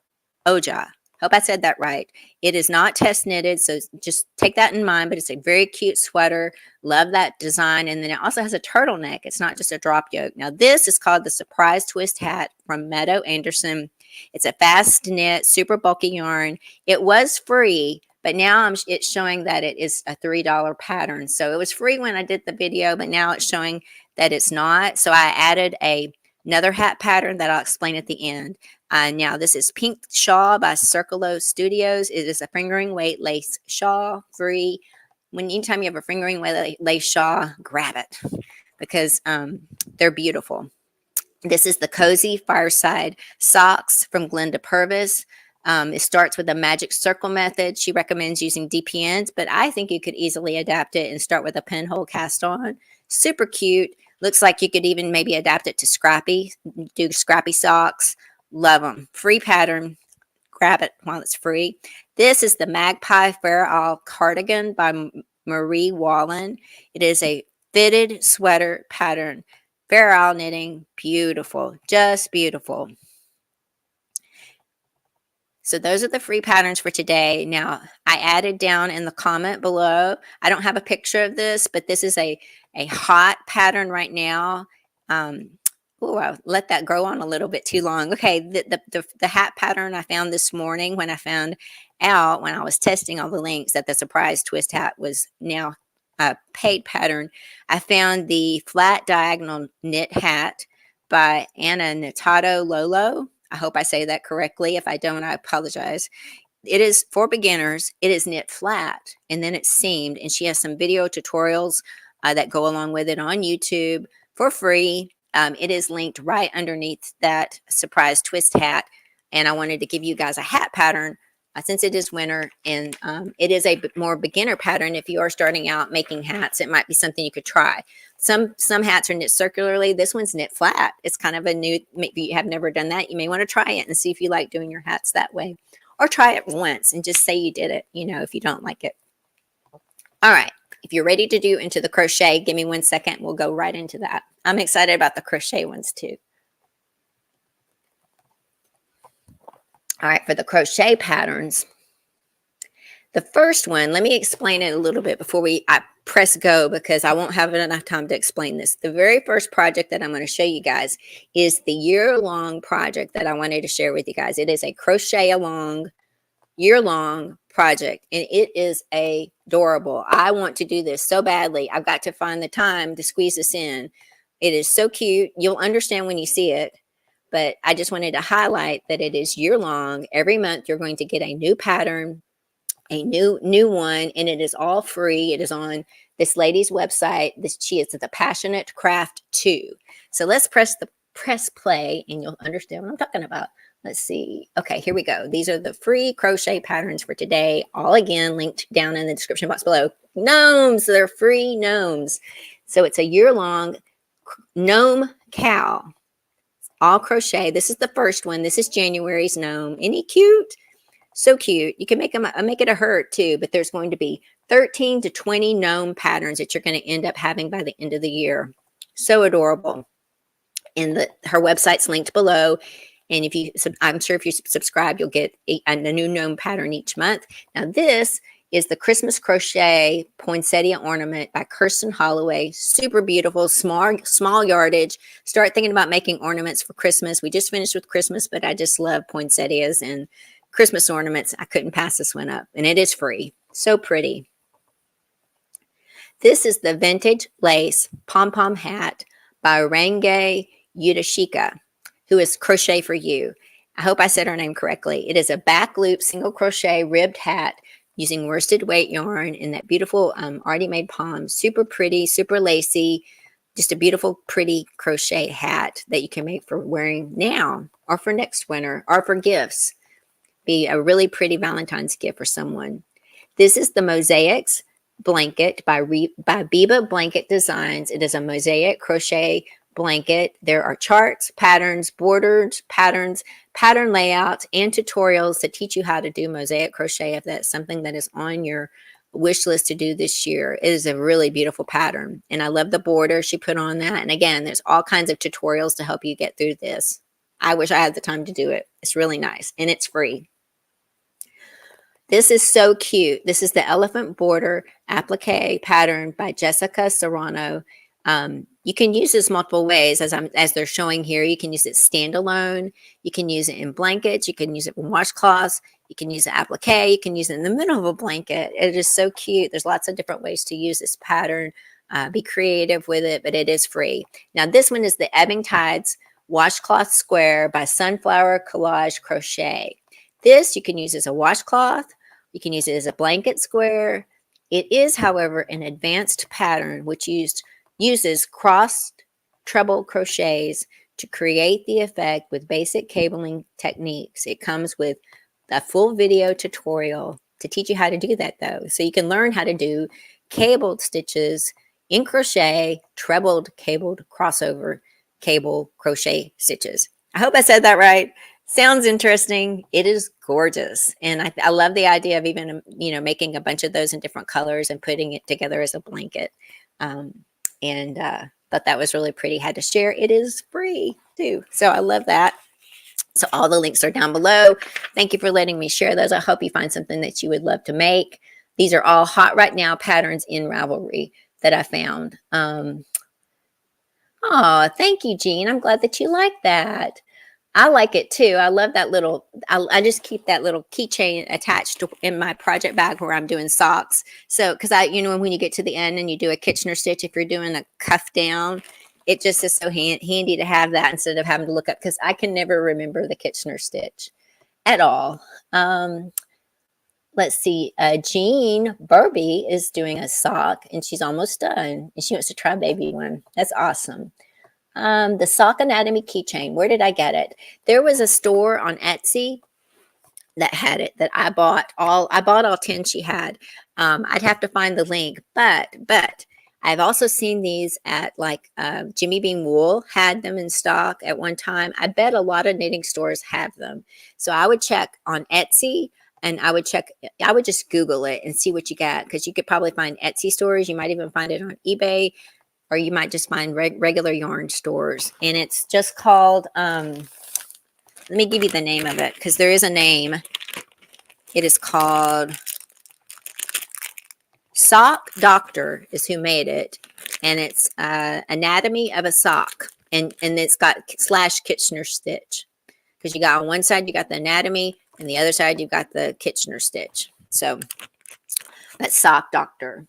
Oja. Hope I said that right. It is not test knitted, so just take that in mind, but it's a very cute sweater. Love that design. And then it also has a turtleneck. It's not just a drop yoke. Now, this is called the Surprise Twist Hat from Meadow Anderson. It's a fast knit, super bulky yarn. It was free, but now it's showing that it is a $3 pattern. So it was free when I did the video, but now it's showing that it's not. So I added another hat pattern that I'll explain at the end. Now, this is Pink Shawl by Circolo Studios. It is a fingering weight lace shawl, free. Anytime you have a fingering weight lace shawl, grab it because they're beautiful. This is the Cozy Fireside Socks from Glenda Purvis. It starts with the magic circle method. She recommends using DPNs, but I think you could easily adapt it and start with a pinhole cast on. Super cute. Looks like you could even maybe adapt it to Scrappy, do Scrappy socks. Love them. Free pattern. Grab it while it's free. This is the Magpie Fair All Cardigan by Marie Wallen. It is a fitted sweater pattern. Fair All knitting. Beautiful. Just beautiful. So those are the free patterns for today. Now, I added down in the comment below, I don't have a picture of this, but this is a hot pattern right now. Oh, I let that grow on a little bit too long. Okay, the hat pattern I found this morning when I found out when I was testing all the links that the surprise twist hat was now a paid pattern. I found the flat diagonal knit hat by Anna Natato Lolo. I hope I say that correctly. If I don't, I apologize. It is for beginners. It is knit flat and then it's seamed, and she has some video tutorials that go along with it on YouTube for free. It is linked right underneath that surprise twist hat, and I wanted to give you guys a hat pattern since it is winter, and it is a more beginner pattern. If you are starting out making hats, it might be something you could try. Some hats are knit circularly. This one's knit flat. It's kind of a new, maybe you have never done that. You may want to try it and see if you like doing your hats that way, or try it once and just say you did it, you know, if you don't like it. All right. If you're ready to do into the crochet, give me 1 second. We'll go right into that. I'm excited about the crochet ones too. All right, for the crochet patterns, the first one, let me explain it a little bit before I press go, because I won't have enough time to explain this. The very first project that I'm going to show you guys is the year-long project that I wanted to share with you guys. It is a crochet along year-long project, and it is adorable. I want to do this so badly. I've got to find the time to squeeze this in. It is so cute. You'll understand when you see it, but I just wanted to highlight that it is year-long. Every month you're going to get a new pattern, a new one, and it is all free. It is on this lady's website. She is the Passionate Craft 2. So let's press play and you'll understand what I'm talking about. Let's see. Okay, here we go. These are the free crochet patterns for today. All again linked down in the description box below. Gnomes, they're free gnomes. So it's a year-long gnome cow. All crochet. This is the first one. This is January's gnome. Isn't he cute? So cute. You can make it a herd too, but there's going to be 13 to 20 gnome patterns that you're going to end up having by the end of the year. So adorable. And her website's linked below. And I'm sure if you subscribe, you'll get a new gnome pattern each month. Now this is the Christmas crochet poinsettia ornament by Kirsten Holloway. Super beautiful, small yardage. Start thinking about making ornaments for Christmas. We just finished with Christmas, but I just love poinsettias and Christmas ornaments. I couldn't pass this one up, and it is free. So pretty. This is the vintage lace pom-pom hat by Range Yudashika, who is Crochet for You. I hope I said her name correctly. It is a back loop single crochet ribbed hat using worsted weight yarn in that beautiful already made pom. Super pretty, super lacy, just a beautiful, pretty crochet hat that you can make for wearing now or for next winter or for gifts. Be a really pretty Valentine's gift for someone. This is the Mosaics blanket by Biba Blanket Designs. It is a mosaic crochet blanket. There are charts, patterns, borders, patterns, pattern layouts, and tutorials that teach you how to do mosaic crochet if that's something that is on your wish list to do this year. It is a really beautiful pattern, and I love the border she put on that. And again, there's all kinds of tutorials to help you get through this. I wish I had the time to do it. It's really nice, and it's free. This is so cute. This is the elephant border applique pattern by Jessica Serrano. You can use this multiple ways as they're showing here. You can use it standalone. You can use it in blankets. You can use it in washcloths. You can use it applique. You can use it in the middle of a blanket. It is so cute. There's lots of different ways to use this pattern. Be creative with it, but it is free. Now this one is the Ebbing Tides Washcloth Square by Sunflower Collage Crochet. This you can use as a washcloth. You can use it as a blanket square. It is, however, an advanced pattern which uses crossed treble crochets to create the effect with basic cabling techniques. It comes with a full video tutorial to teach you how to do that though. So you can learn how to do cabled stitches in crochet, trebled, cabled, crossover, cable crochet stitches. I hope I said that right. Sounds interesting. It is gorgeous. And I love the idea of even, making a bunch of those in different colors and putting it together as a blanket. Thought that was really pretty. Had to share. It is free too. So I love that. So all the links are down below. Thank you for letting me share those. I hope you find something that you would love to make. These are all hot right now patterns in Ravelry that I found. Oh, thank you, Jean. I'm glad that you like that. I like it too. I love that little, I just keep that little keychain attached in my project bag where I'm doing socks. So, because when you get to the end and you do a Kitchener stitch, if you're doing a cuff down, it just is so handy to have that instead of having to look up, because I can never remember the Kitchener stitch at all. Let's see. Jean Burby is doing a sock and she's almost done. And she wants to try baby one. That's awesome. The sock anatomy keychain. Where did I get it? There was a store on Etsy that had it that I bought all 10 she had. I'd have to find the link, but I've also seen these at like Jimmy Bean Wool had them in stock at one time. I bet a lot of knitting stores have them. So I would check on Etsy and I would just Google it and see what you got, because you could probably find Etsy stores. You might even find it on eBay, or you might just find regular yarn stores. And it's just called, let me give you the name of it, because there is a name. It is called Sock Doctor is who made it. And it's Anatomy of a Sock. And it's got / Kitchener stitch. Because you got on one side, you got the anatomy, and the other side, you've got the Kitchener stitch. So that's Sock Doctor.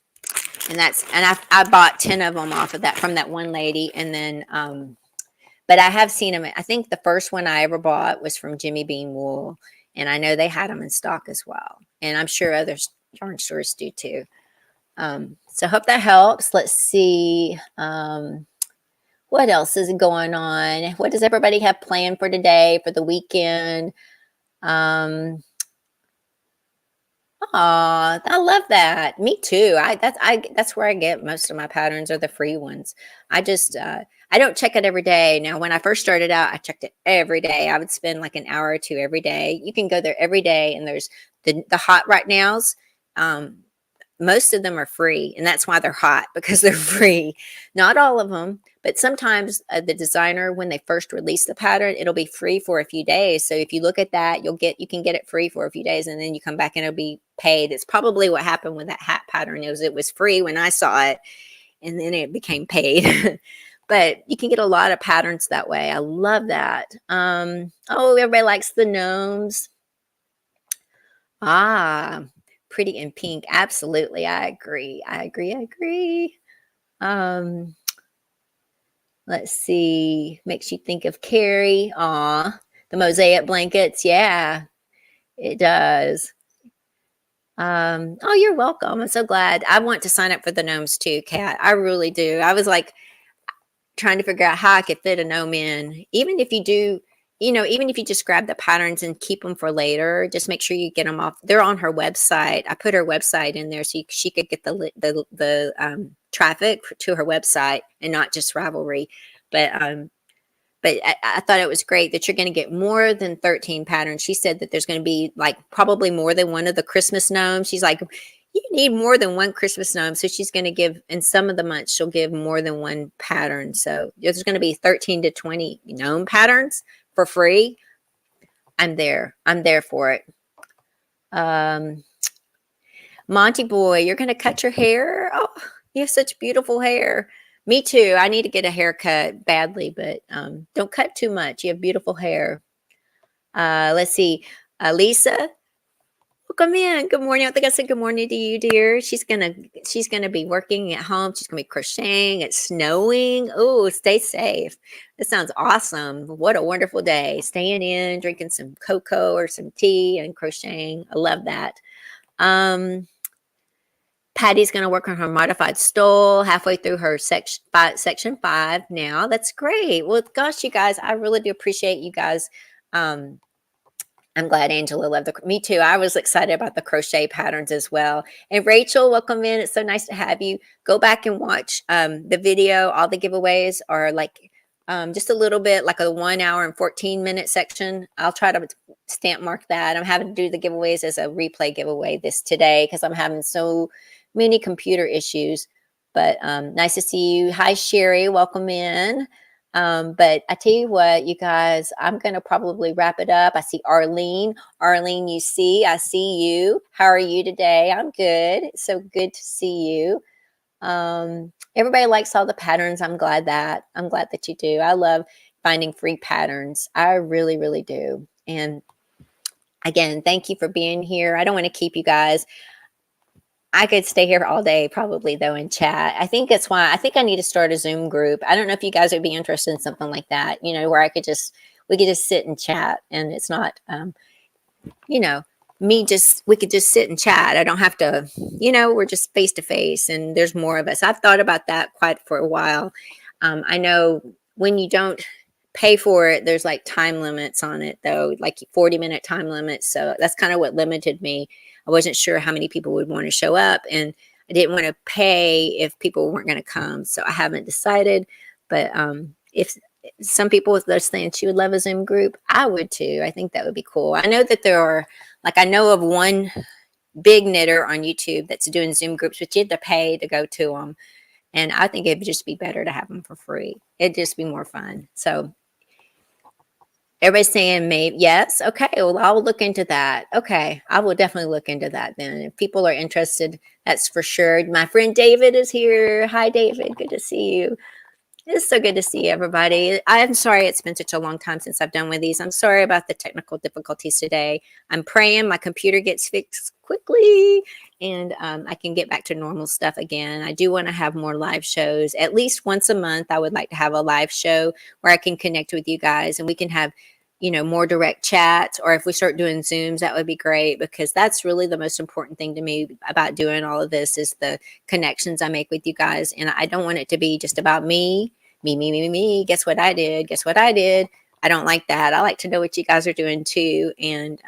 And I bought 10 of them off of that from that one lady. And then, but I have seen them. I think the first one I ever bought was from Jimmy Bean Wool. And I know they had them in stock as well. And I'm sure other yarn stores do too. So I hope that helps. Let's see. What else is going on? What does everybody have planned for today, for the weekend? I love that. Me too. That's where I get most of my patterns, are the free ones. I don't check it every day. Now, when I first started out, I checked it every day. I would spend like an hour or two every day. You can go there every day, and there's the hot right nows. Most of them are free, and that's why they're hot, because they're free. Not all of them, but sometimes the designer, when they first release the pattern, it'll be free for a few days. So if you look at that, you can get it free for a few days, and then you come back and it'll be paid. It's probably what happened with that hat pattern. It was free when I saw it, and then it became paid. But you can get a lot of patterns that way. I love that. Oh, everybody likes the gnomes. Pretty in pink. Absolutely. I agree. Let's see. Makes you think of Carrie. The mosaic blankets. Yeah, it does. Oh, you're welcome. I'm so glad. I want to sign up for the gnomes too, Kat. I really do. I was like trying to figure out how I could fit a gnome in. Even if you do, even if you just grab the patterns and keep them for later, just make sure you get them off. They're on her website. I put her website in there so she could get the traffic to her website and not just Ravelry. But I thought it was great that you're going to get more than 13 patterns. She said that there's going to be like probably more than one of the Christmas gnomes. She's like, you need more than one Christmas gnome. So she's going to give, in some of the months, she'll give more than one pattern. So there's going to be 13 to 20 gnome patterns for free. I'm there for it. Monty boy, you're going to cut your hair? Oh, you have such beautiful hair. Me too. I need to get a haircut badly, but don't cut too much. You have beautiful hair. Let's see. Lisa, welcome in. Good morning. I think I said good morning to you, dear. She's gonna be working at home. She's gonna be crocheting. It's snowing. Oh, stay safe. This sounds awesome. What a wonderful day. Staying in, drinking some cocoa or some tea and crocheting. I love that. Patty's going to work on her modified stole halfway through her section 5 now. That's great. Well, gosh, you guys, I really do appreciate you guys. I'm glad Angela loved me too. I was excited about the crochet patterns as well. And Rachel, welcome in. It's so nice to have you. Go back and watch the video. All the giveaways are like just a little bit, like a 1 hour and 14-minute section. I'll try to stamp mark that. I'm having to do the giveaways as a replay giveaway today because I'm having so many computer issues. But nice to see you. Hi, Sherry. Welcome in. But I tell you what, you guys, I'm going to probably wrap it up. I see Arlene. Arlene, I see you. How are you today? I'm good. It's so good to see you. Everybody likes all the patterns. I'm glad that you do. I love finding free patterns. I really, really do. And again, thank you for being here. I don't want to keep you guys. I could stay here all day probably though and chat. I think that's why I think I need to start a Zoom group. I don't know if you guys would be interested in something like that, you know, where we could just sit and chat, and it's not, you know, we could just sit and chat. I don't have to, you know, we're just face to face and there's more of us. I've thought about that quite for a while. I know when you don't pay for it, there's like time limits on it though, like 40-minute time limits. So that's kind of what limited me. I wasn't sure how many people would want to show up, and I didn't want to pay if people weren't going to come. So I haven't decided, but if some people are saying she would love a Zoom group, I would too. I think that would be cool. I know that there are, like, I know of one big knitter on YouTube that's doing Zoom groups, but you have to pay to go to them. And I think it'd just be better to have them for free. It'd just be more fun. So everybody's saying maybe, yes. Okay. Well, I'll look into that. Okay. I will definitely look into that then. If people are interested, that's for sure. My friend David is here. Hi, David. Good to see you. It's so good to see everybody. I'm sorry it's been such a long time since I've done with these. I'm sorry about the technical difficulties today. I'm praying my computer gets fixed quickly and I can get back to normal stuff again. I do want to have more live shows. At least once a month, I would like to have a live show where I can connect with you guys and we can have, you know, more direct chats, or if we start doing Zooms, that would be great, because that's really the most important thing to me about doing all of this is the connections I make with you guys. And I don't want it to be just about me. Guess what I did? Guess what I did? I don't like that. I like to know what you guys are doing too. And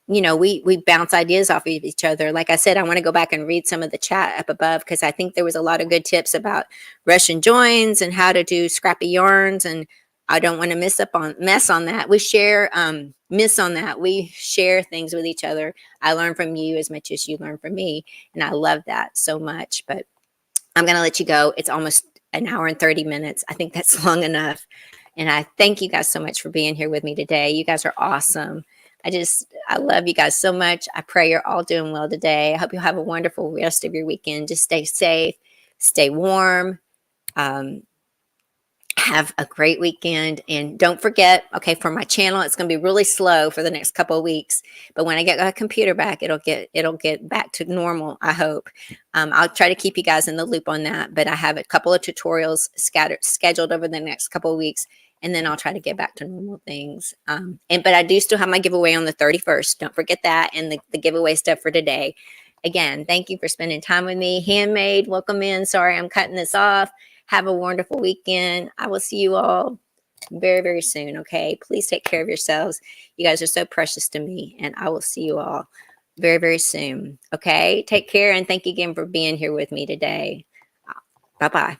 you know, we bounce ideas off of each other. Like I said, I want to go back and read some of the chat up above, because I think there was a lot of good tips about Russian joins and how to do scrappy yarns, and I don't want to mess on that. We share miss on that. We share things with each other. I learn from you as much as you learn from me, and I love that so much. But I'm going to let you go. It's almost an hour and 30 minutes. I think that's long enough. And I thank you guys so much for being here with me today. You guys are awesome. I love you guys so much. I pray you're all doing well today. I hope you'll have a wonderful rest of your weekend. Just stay safe, stay warm. Have a great weekend, and don't forget, okay, for my channel, it's going to be really slow for the next couple of weeks, but when I get my computer back, it'll get back to normal, I hope. I'll try to keep you guys in the loop on that, but I have a couple of tutorials scheduled over the next couple of weeks, and then I'll try to get back to normal things. But I do still have my giveaway on the 31st. Don't forget that, and the giveaway stuff for today. Again, thank you for spending time with me. Handmade, welcome in. Sorry, I'm cutting this off. Have a wonderful weekend. I will see you all very, very soon, okay? Please take care of yourselves. You guys are so precious to me, and I will see you all very, very soon, okay? Take care, and thank you again for being here with me today. Bye-bye.